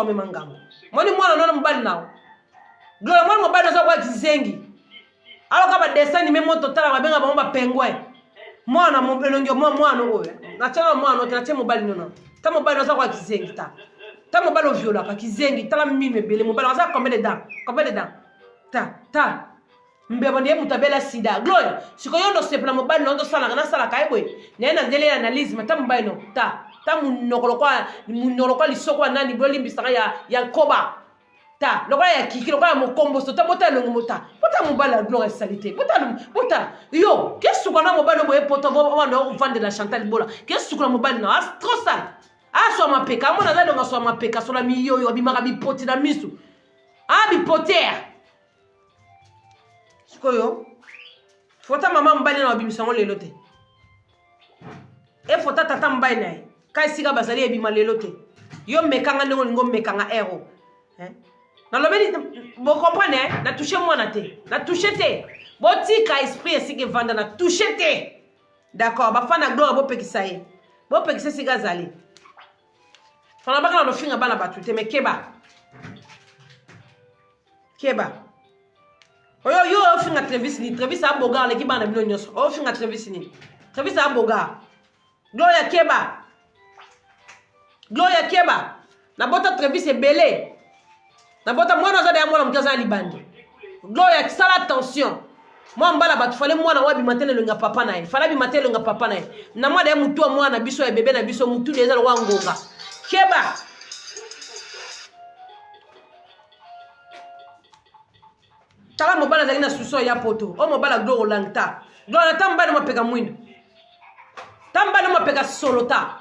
amemangango. Mwana nona mbali nao. Gloire mwana mbali nazo kwa kizengi. Alo kaba dessin ni memo total mabenga ba pengwe. Mwana mbelongo mwana oyo. Na chama mwana oyo na mbali nona. Ta mbali nazo kwa kizengi ta. Ta mbali o viola ka kizengi tala mime bele mbali nazo combien de dents. Ta. Mbeba ndiye mutabela sida. Gloire, siko yondo sepla mbali ndo sala kana sala kaibwe. Nena ndele analyse mata mbali no. Ta munokolo kwa lisoko nani boli mbisanga ya koba ta lokwa ya kiki lokwa ya mokombo so ta bota longo mota bota mobala Gloire salité bota yo qu'est-ce qu'on a mobala boye poto on va vendre la Chantal Bola qu'est-ce qu'on a mobala na trop sale so ma peka mona za longa so ma peka so la miyo yo bimaka bipoti na misu bipoter sikoyo fota mama mbali na bibisango lelo te fota tata mbali na kai siga bazali ebima lelo te yo mekanga ndongo ngo mekanga ero na lobeli bo comprendre na toucher mwana te na toucher te botika esprit esike vanda na toucher te d'accord ba fana Gloire bo pekisa ye bo pekisa siga zali fana baka na finga bana batu te mekeba yo finga Travis aboga le kibana bino nyoso o finga Travis aboga Gloire Keba na bota Travis ebele na bota mwana za ya mwana mutaza libandi Gloire sala attention Moi mbala batu fale mwana wabi matele longa papa na ye. Fala bi matele longa papa na ye. Na mwa da mutu mwana biso ya bebe na biso mutu déjà lo ngonga. Keba. Tala mobala zali na suso ya poto. O mobala Gloire Langta. Gloire tamba na mapeka mwindu. Tamba na mapeka solota.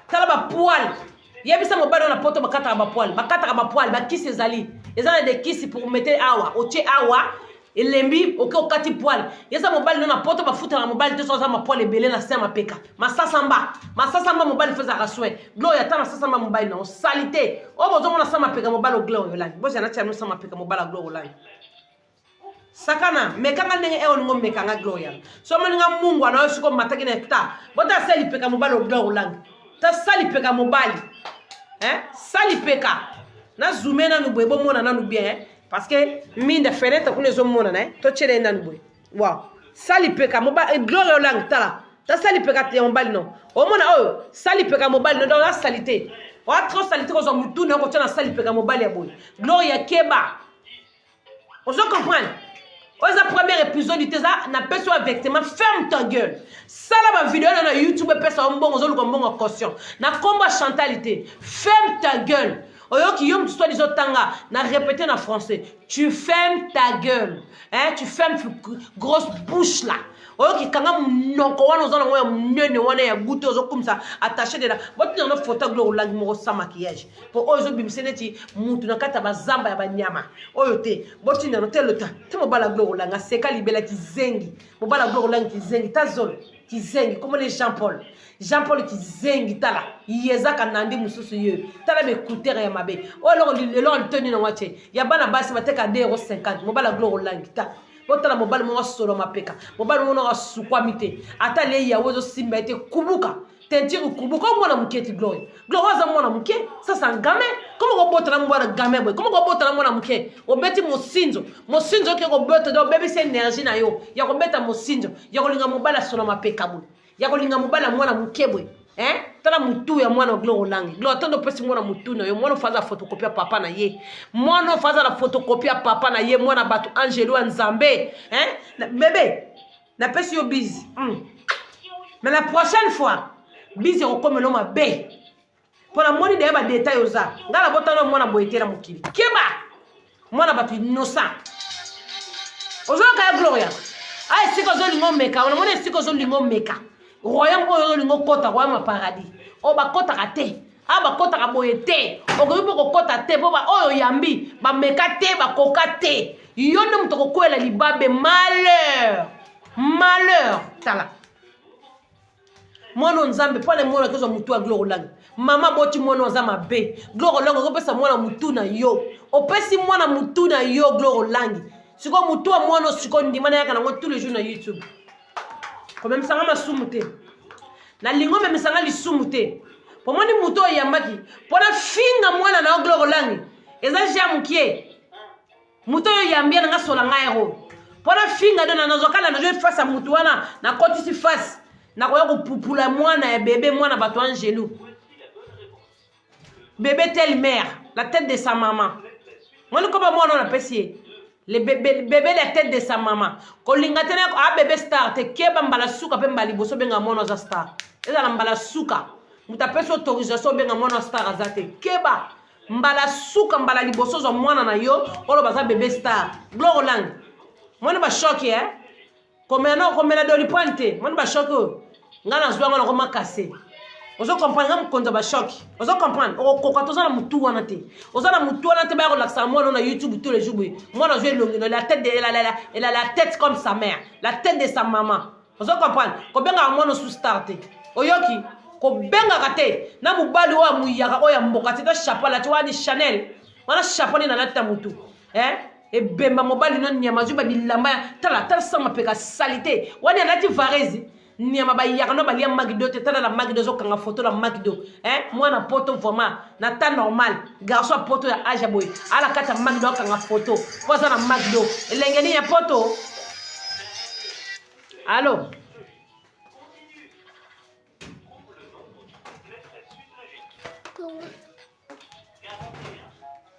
Tala ba poil. Yebisa mobala na poto bakata ba poil. Bakata ba poil, ba kisi ezali. Ezali de kisi pour mettre awa. Oche awa. Elembi oke okati poil. Yesa mobali na poto ba futa na mobali te soza ma poil ebele na se mapeka. Masasamba. Masasamba mobali feza raswe. Gloire ya tana masasamba mobali na salité. O bozo mona sa mapeka mobali o Gloire Yolang. Bozo na tia no sa mapeka mobali Gloire Yolang. Sakana mekanga ndenge e oningo mekanga Gloria so moninga mungu ana yosiko mataki na ta bota sali peka mobali o Gloire Yolang ta sali peka mobali sali peka na zoomena no boy bo mona na no bien parce que minde fenêtre ko lezo mona na to chele na no boy wow sali peka mobali Gloire Yolang ta sali peka te mobali no o mona oyo sali peka mobali no dans la salité o trop salité ko zo mutu no ko tena sali peka mobali ya boy Gloria Keba on se comprend. Dans le premier épisode, il n'a pas besoin vêtement. Ferme ta gueule. Ça là, ma vidéo dans YouTube, personne bon, on bon caution. Na combat chantalité. Ferme ta gueule. Oyo qui yom tu sois des autres tanga. Na répété en français. Tu fermes ta gueule. Hein, tu fermes grosse bouche là. Oyo qui kanga non ko wana ozana ngoya mnene wana ya goûter ozo comme ça attaché de là. Boti na photo Gloire Yolang mo sa maquillage. Pour ozo bimseneti mutu na kata bazamba ya banyama. Oyo te. Boti na tel le temps. Te mo bala Gloire Yolang aseka libela ki zengi. Mo bala Gloire Yolang ki zengi tazol. Ki zengi comme les Jean-Paul. Jean-Paul qui zengi tala. Yeza kanandi mususu ye. Tala be écouter ya mabe. O le tenu na wache. Ya bana basi bateka 2,50 €. Mo bala Gloire Yolang ta. Botala mobali mo solo mapeka. Mobali mo na sukwamite. Ata le ya wozo simba ete kubuka. Tentire kubuka mwana muketi Gloire. Gloire za mwana muke. Sasa ngame. Comment ko botala mwana game boy? Comment ko botala mwana muke? Obeti mosinzo. Mosinzo ke ko bota do bebe se énergie na yo. Ya ko beta mosinzo. Ya ko linga mobala solo mapeka boy. Ya ko linga mobala mwana muke boy. Tala mutu ya mwana Gloire Yolang. Gloire tando pesi mwana mutu na yo. Mwana faza photocopie papa na ye. Mwana faza la photocopie papa na ye. Mwana batu Angelo Nzambe. Bébé. Na pesi yo busy. Mais la prochaine fois, busy on comme l'homme bé. Pour la monnaie de ba détail oza. Ngala botano mwana boyetera mukili. Keba. Mwana batu innocent. Ozo ka Gloria. Ay siko zo lingo meka. On mona siko zo lingo meka. Royaume oyo lingo kota royaume paradis. O ba kota kate. Aba kota ka boyete. O ko yupo ko kota te bo ba oyo yambi ba meka te ba koka te. Yone mutoko kwela libabe malheur. Malheur tala. Mwana Nzambe pale mwana kezo mutu a Gloire Yolang. Mama boti mwana Nzambe be. Gloire Yolang ko pesa mwana mutu na yo. O pesi mwana mutu na yo Gloire Yolang. Siko mutu a mwana siko ndimana yaka na tous les jours na YouTube. Quand même ça m'a soumouté. Na lingo même ça m'a soumouté. Pour moi ni muto yambaki. Pour la finga mwana na Gloire Yolang. Eza jamukie. Muto yambia na sola ngairo. Pour la finga de na nozokala na je face à mutu wana na koti si face. Na koya ko pupula mwana ya bébé mwana bato Angelo. Bébé telle mère, la tête de sa maman. Moi ko ba mwana na pesier. Le bébé la tête de sa maman. Kolinga tena a bébé star te keba mbala suka pe mbali boso benga mwana za star. Eza la mbala suka. Mutapesa autorisation benga mwana star azate. Keba mbala suka mbala liboso zo mwana na yo olo baza bébé star. Gloire Yolang. Mwana ba choc Komena doli pointe. Mwana ba choc. Ngana zwa ngana ko makase. Ozo comprendre ngam konza ba choc. Ozo comprendre. O ko toza na mutu wana te. Oza na mutu wana te ba relaxa mwana na YouTube tous les jours. Mwana jouer la tête de elle a la tête comme sa mère, la tête de sa maman. Ozo comprendre. Ko benga mwana sous starter. Oyoki ko benga kate na mubali wa muyaka oya mboka te to chapeau la tu wa ni Chanel. Wana chapeau ni na lata mutu. Et bemba mobali non nyama zuba bilamba tala sama peka salité. Wani anati varezi. Nyama ba yakano ba liya magido te tala la magido zo kanga photo la magido mwana poto vraiment na ta normal garçon poto ya âge boy ala kata magido kanga photo poza na magido elengeni ya poto. Allô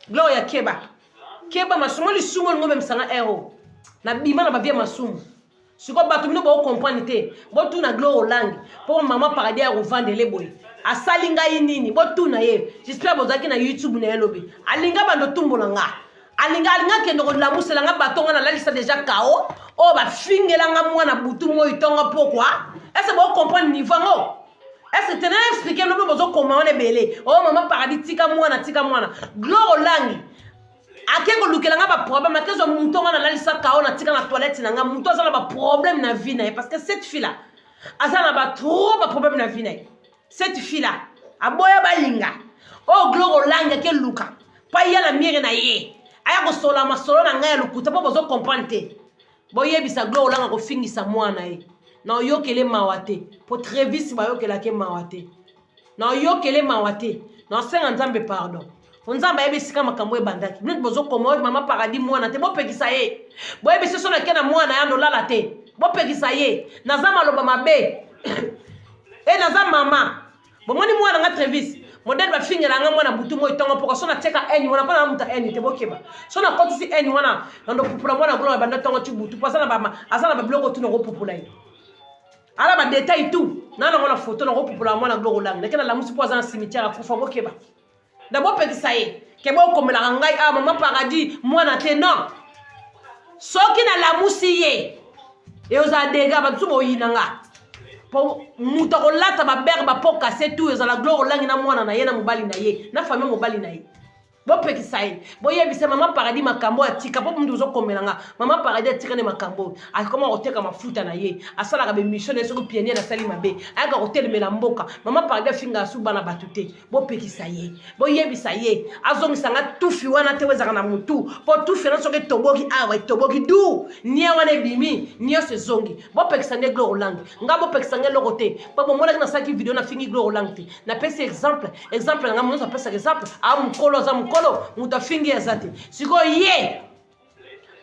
Gloria Keba Keba masumo li sumo ngombe msanga ero na bima na babia masumo siko bato bino bo comprendre te bo tuna Gloire Langue pour maman paradis ya revendre les boy asalinga inini bo tuna ye j'espère bozaki na YouTube na elobi alinga bando tumbola nga alinga kendo ko lamusela nga batonga na lalisa déjà kao o ba fingela nga mwana butu mo itonga pourquoi est-ce que bo comprendre niveau ngo est-ce que tu n'as expliqué non bozo comment on est belé oh maman paradis tika mwana Gloire Langue akengo lukela nga ba problème akezo mutonga na lalisa kao na tika na toilette na nga muto azala ba problème na vie na parce que cette fille là azala ba trop ba problème na vie na cette fille là aboya balinga oh Gloire Langue ke luka pa ya la mire na ye aya ko sola masolo na nga ya lukuta po bozo comprendre te boyebisa Gloire Langue ko fingisa mwana ye na yokele mawate po très vite ba yokela ke mawate na yokele mawate na senga nzambe pardon onzamba yebisika makambo ebandaki bino bozo komo mama paradis mwana te bopekisa ye boyebisa so na kena mwana ya ndolala te bopekisa ye nazama loba mabe e nazama mama bomoni mwana nga très vite modèle ba fingela nga mwana butu mo itonga poko so na teka eni mwana pa na muta eni te bokeba so na kotisi eni mwana ndo pupula mwana Gloire banda tonga chibutu pasana ba azana ba bloko tu no popula ye ala ba détail tout nana mwana photo no popula mwana Gloire Langue nekena la musi po azana cimetière akufa bokeba d'abord pekisa ye ke bo komela ngai a maman paradis mwana te non soki na la musi ye e oza dega ba tsubo yinanga po muta ko lata ba ber ba po casser tout eza la Gloire Langue na mwana na ye na mobali na ye na famille mobali na ye bo pekisa ye bo yebisa maman paradis makambo atika po mndu zo komelanga maman paradis atika ne makambo akoma oteka mafuta na ye asala ka be mission na soko pionnier na sali mabe aka hotelemela mboka maman paradis finga suba na batute bo pekisa ye bo yebisa ye azongisa nga tufi wana te wezaka na mutu po tufi na soke toboki awa toboki du nia wana bimi nia se zongi bo pekisa ne Gloire Langue nga bo pekisa nge lokote po bo mona na saki video na fingi Gloire Langue te na pesi exemple nga mona pesa exemple a mukolo za kolo muta fingi ya zate siko ye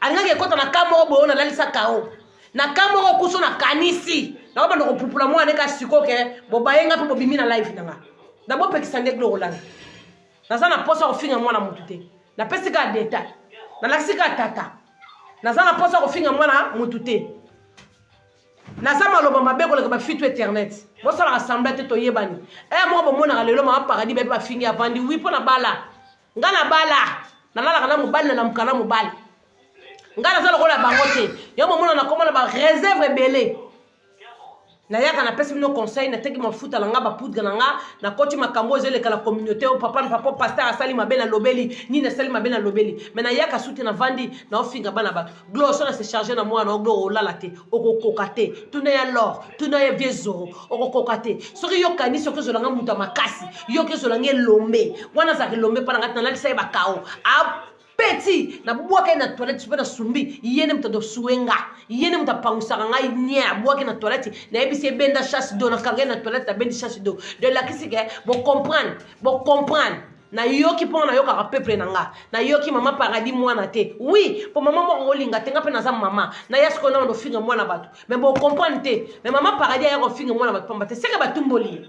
alingake kota na kamoro boona lalisa kao na kamoro kuso na kanisi na baba ndoko pupula mwana ka siko ke bobayenga pe bobimi na live nanga na bo pekisa nde Gloire Langue nazana posa ko finga mwana mutu te na pesika deta na laksika tata nazana posa ko finga mwana mutu te nazama loba mabeko le ba fitu internet bo sala rassemble te to yebani mo bo mona lelo ma paradis be ba fingi avandi wi pona bala ngana bala nalala kana mobali na mukana mobali ngana zalo kola bangote yo momona na komona ba réserve belé na yaka na pesi no conseil na teki mafuta langa ba poudre na koti makambo ezele kala communauté o papa na papa pasteur asali mabena lobeli ni na sali mabena lobeli mais na yaka soute na vandi na ofinga bana ba Gloire so na se charger na mwana o Gloire olala te okokokate tuna ya lor tuna ya viezo okokokate soki yo kani soki zo langa muta makasi yo ke zo langa lombe wana za lombe pa na ngata na lisa ba kao petit na bwaka na toilette super na sumbi yene mtado suenga yene mtapangusaka ngai nia bwaka na toilette na ebisi benda chasse d'eau na kanga na toilette bendi chasse d'eau de la kisike bo comprendre na yoki pona yoka ka peuple nanga na yoki maman paradis mwana te oui po maman mo olinga tenga pe na za maman na yasko na ndo finga mwana batu mais bo comprendre te mais maman paradis ya ko finga mwana batu pamba te seka batumboli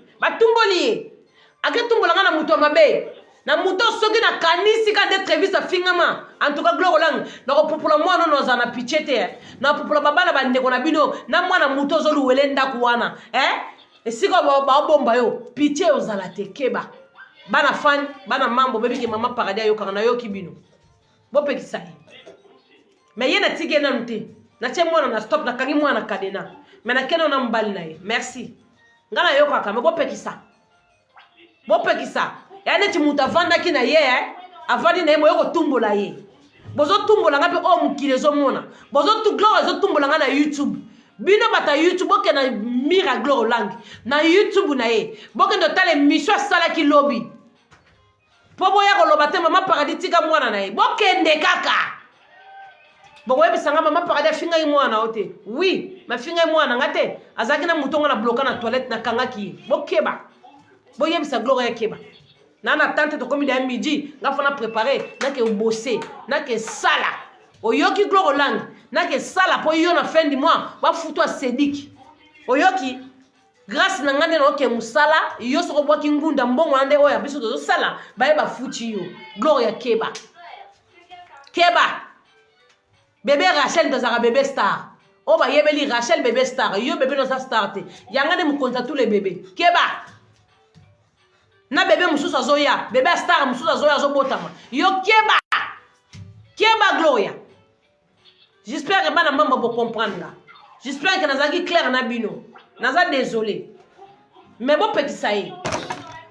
akatumbola nga na muto mabe na muto soki na kanisi ka de trevis a fingama en tout cas Gloire Langue na ko popula mwana no za na pichete na popula babala bande ko na bino na mwana muto zo luwele ndaku wana esiko ba bomba yo piche ozala te keba bana fan bana mambo bebi ke maman paradis yo kana yo kibino bo pekisa mais yena tige na nte na che mwana na stop na kangi mwana kadena mais na keno na mbali na ye merci ngala yo kaka me bo pekisa yani chimuta vanda kina ye avandi na ye moyo ko tumbola ye bozo tumbola ngape o mukile zo mona bozo tu Gloire zo tumbola nga na YouTube bino bata YouTube boke na mira Gloire Langue na YouTube na ye boke ndo tale mission sala ki lobby pobo ya ko loba te maman paradis tika mwana na ye boke ndekaka boko yebisanga maman paradis finga mwana ote oui ma finga mwana ngate azaki na mutonga na bloka na toilette na kangaki bokeba boyebisa Gloire ya keba nana tante to komi da midi nga fana préparer na ke bosser na ke sala oyoki Gloire Langue na ke sala po yo na fin du mois ba futu a Sedik oyoki grâce na ngande na ke musala yo soko bwaki ngunda mbongo ande oya biso to sala ba futi yo Gloire ya keba bébé Rachel dozaka bébé star Oh bah yebeli Rachel bébé star. Yo bébé non ça starté. Yanga de me compte tous les bébés. Keba. Na bébé mususu azoya. Bébé star mususu azoya azobotama. Yo keba. Keba Gloria. J'espère que bana mama bo comprendre là. J'espère que nazaki clair na bino. Naza désolé. Mais bon petit ça y est.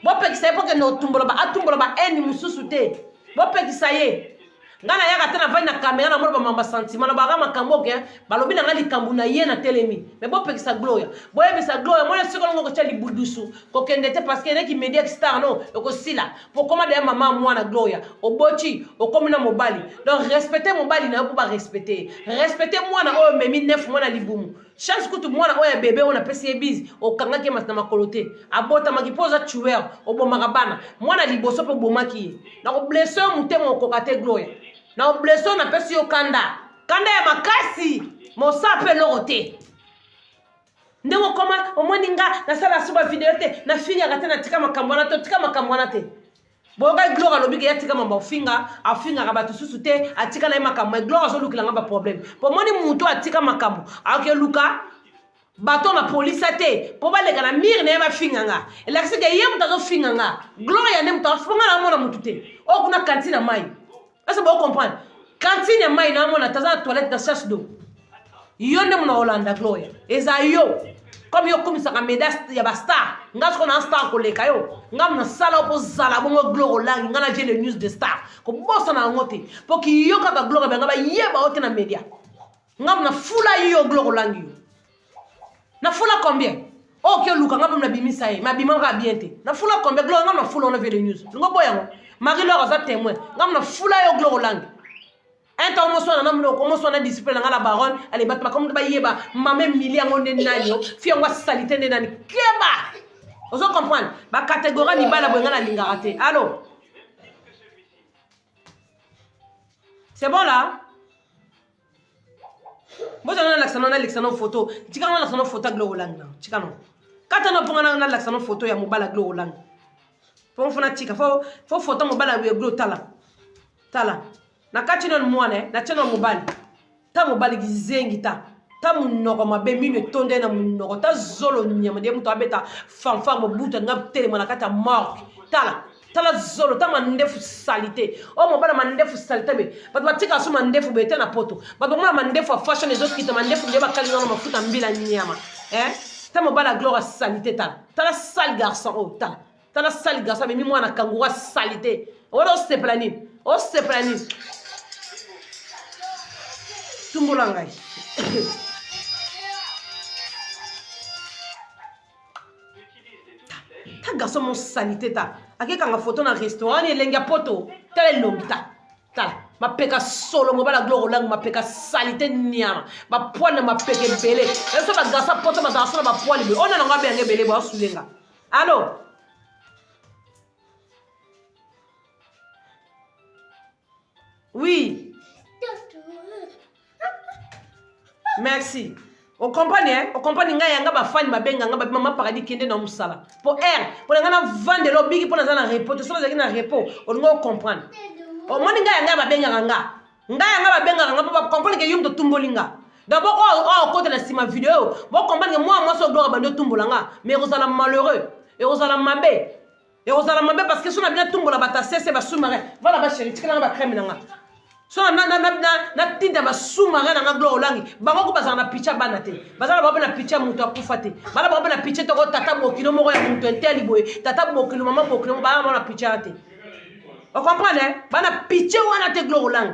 Bon petit ça y est pour que no tumboloba atumboloba eni mususu te. Bon petit ça y est. Ngana yaka tena vai na caméra na molo ba sentiment na ba makambo ke balobi na ngali kambu na ye na telemi. Mais bon petit ça Gloria. Bon yebi sa Gloria moi c'est ko ngo tchali budusu ko kendete parce que neki media star non ko sila. Pour commander maman moi na Gloria. Oboti okomi na mobali. Donc respecter mobali na pour ba respecter. Respecter moi na o memi 9 mois na libumu. Chance kutu mwana oya bébé on a pesi ebizi okanga ke masna makolote abota makipoza tuwer oboma kabana mwana liboso pe bomaki na ko blesseur mutemo okokate Gloria na ko blesseur na pesi yo kanda ya makasi mo sape lorote ndemo koma omoninga na sala suba video te na finya kate na tika makambwana to tika makambwana te boga Gloria lobi ke yatika mamba ofinga afinga ka batu susu te atika na makambo Gloria zo lukila ngaba problème po moni mutu atika makambo ake luka bato na police te po baleka na mire na ba finga nga elakise ke yem tazo finga nga Gloria nem ta fonga na mona mutu te o kuna cantine na mai est-ce que vous comprenez cantine na mai na mona taza toilette de chasse d'eau yo nem na Hollande Gloria eza yo comme yo komisa ka médaille ya ba star ngasko na star ko leka yo ngam na sala po zala bongo Gloria langi ngana je le news de star ko bossa na ngote po ki yo ka Gloria ba ngaba yeba ote na media ngam na fula yo Gloria langi yo na fula combien ok luka ngam na bimisa ye ma bimam ka bien te na fula combien Gloria ngam na fula on a vu le news ngo boyango Marie Laure za témoin ngam na fula yo Gloria langi un temps mo sona namno ko mo sona discipline ngala baron ale batma comme ba yeba mame million ngonde nanyo fi ngwa salité ne nani keba ozo comprendre ba catégorie ni bala bo ngala lingara te allô c'est bon là moi j'en ai l'accent photo tika na l'accent photo Gloria lang na tika no kata no ponga na l'accent photo ya mobala Gloria lang pour fona tika fo photo mobala ya Gloria tala na kati non mwane na tena mobali ta mobali gizengi ta munoko mabe mino tonde na munoko ta zolo nyama de muto abeta fanfa mo buta ngap tele mwana kata mark tala zolo ta mandefu salité o mobala mandefu salité be bat batika su mandefu be tena poto bat mwana mandefu fashion les autres kita mandefu de bakali na mafuta mbila nyama ta mobala Gloria salité tala sale garçon o tala sale garçon mais mi mwana kangura salité o se planning Tumbulangai. Ta garçon mon salité ta. Ake kanga photo na restaurant ni lenga poto. Tele longta. Ta. Ma peka solo mo bala Gloria lang ma peka salité niama. Ma poil ma peke belé. Et so ba garçon poto ma garçon ba poil be. Ona nga be belé bo sulenga. Allô? Oui. Merci. Au compagnie nga yanga ba fan mabenga nga ba mama paradis kende na musala. Pour pour nga vendre lo bigi pour na za na repos, to so za na repos, on nga comprendre. O moni nga yanga ba benga nga ba comprendre que yum to tumbolinga. D'abord côté na sima vidéo, bon comprendre que moi so Gloria bando tumbolanga, mais osala malheureux, et osala mabe. Et osala mabe parce que so na bien tumbola bata cesse ba sous-marin. Voilà ba chérie, tikala ba crème nga. So na tinda ba sous-marin na Gloria langi bango ko bazana na picha banate bazana ba na picha mutu akufate bala ba na picha to tata bokilo moko ya mutu enteli boy tata bokilo mama bokilo ba na picha ate o comprendre bana picha wana te Gloria langi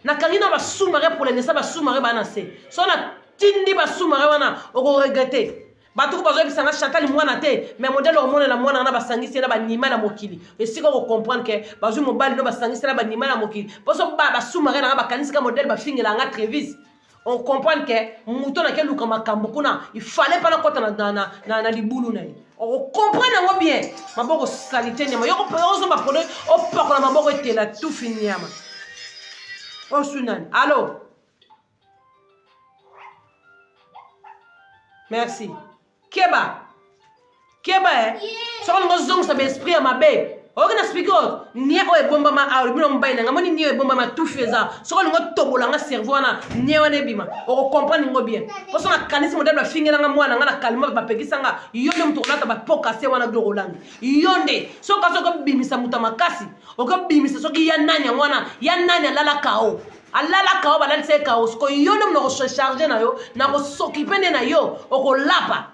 na kangina ba sous-marin pour les ba sous-marin bana se so na tindi ba sous-marin wana o ko regretter batu ko bazo bisanga Chantal mwana te mais modèle hormone la mwana na basangisi na banima na mokili et si ko comprendre que bazo mobile no basangisi na banima na mokili poso ba sous-marin na bakanisi ka modèle ba fingela nga Trevis on comprend que muto na ke luka makambo kuna il fallait pas na kota na libulu na on comprend ngo bien maboko salité nyama yoko peozo ba produit o poko na maboko etela tout finiama o sunan allô merci Keba so on ngozong sa esprit à ma bé oki na expliquer nie o e bomba ma a bino mbaina ngamoni nie e bomba ma tout faisant so ko ngo tobola nga cerveau na nie wana bima o comprendre ngo bien o so na kanisi modèle ba fingela nga mwana nga na kalima ba pekisa nga yonde mtu onata ba poka se wana glo Hollande yonde so ka so ko bimisa muta makasi o ko bimisa so ki ya nani mwana ya nani lala kao alala kao balali se kao ko yonde mno ko charger na yo na ko s'occuper na yo o ko lapa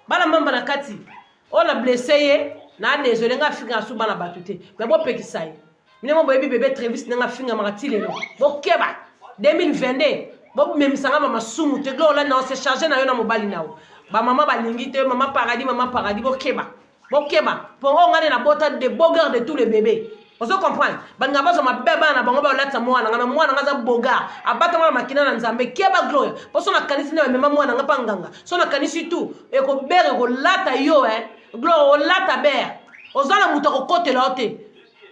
bala mamba na kati on a blessé ye na désolé nga finga suba na batute mais bo pekisa ye mine mo boyebi bébé Travis nga finga makati lelo bo keba 2022 bo même sanga mama sumu te glo la na se charger na yo na mobali nawo ba mama balingi te mama paradis bo keba pongo ngane na bota de bogar de tous les bébés on se comprend banga bazo mabeba na bango ba lata mwana nga za boga abata mwana makina na nzambe keba gloire poso na kanisi na mema mwana nga panganga so na kanisi tu e ko bere ko lata yo gloire o lata ber ozana muta ko kote lote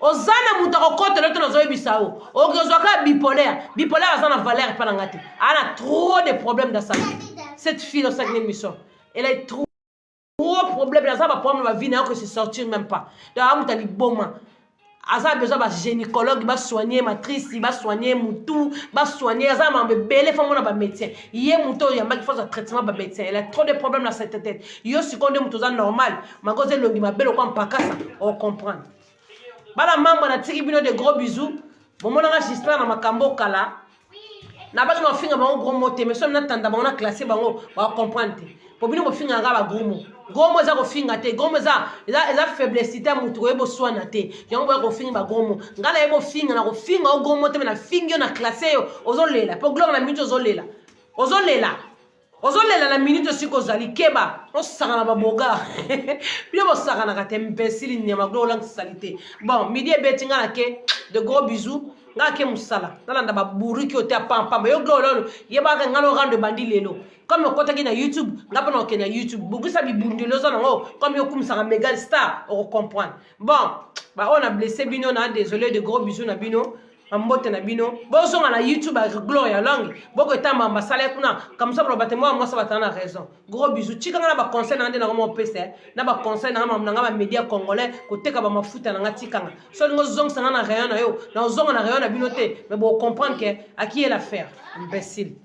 ozana muta ko kote lote no zoyebisa o ozoka bipolaire azana valeur pa ngate ana trop de problèmes dans sa vie cette fille dans sa émission elle a trop problème dans sa problème va vie n'a que se sortir même pas donc amuta li boma asa besoin ba gynécologue ba soigner matrice ba soigner mutu ba soigner asa ma belle femme na ba médecin yé muto ya ma faut un traitement ba médecin elle a trop de problèmes dans cette tête yo seconde muto za normal magoze longi ma belle ko mpakasa on comprendre bala mamba na tiki bino de gros bisous bon mona j'espère na makambo kala na ba ma finga ba gros moté mais so na tanda ba na classer bango ba comprendre pour bino bo finga nga ba gomo za ko finga te gomo za faiblesse te mutu ebo soana te yango ba ko finga ba gomo ngala ebo finga na ko finga o gomo te na finga na classe yo ozolela po gloire na minute ozolela na minute siko zali keba o sanga na baboga bien bo sanga na ka imbécile ni ma gloire lang salite bon midi e betinga na ke de gros bisous nga ke musala nalanda ba buriki o te pampa yo gloire yeba ka ngalo rando bandi lelo comme on compte na YouTube ngapa na okena YouTube bugisa bibundelo za ngo comme yo kumsanga mega star on comprendre bon ba on a blessé bino na désolé de gros bisous na bino ambote na bino bozo na YouTube avec gloire langue boko etamba mbasala kuna comme ça probate moi ça batana raison gros bisous chika na ba conseil na ndena ko PC na ba conseil na ba média congolais ko teka ba mafuta na ngatikanga so ngo zong sanga na rien na yo na zong na rien na bino te mais bon comprendre que à qui est l'affaire imbécile.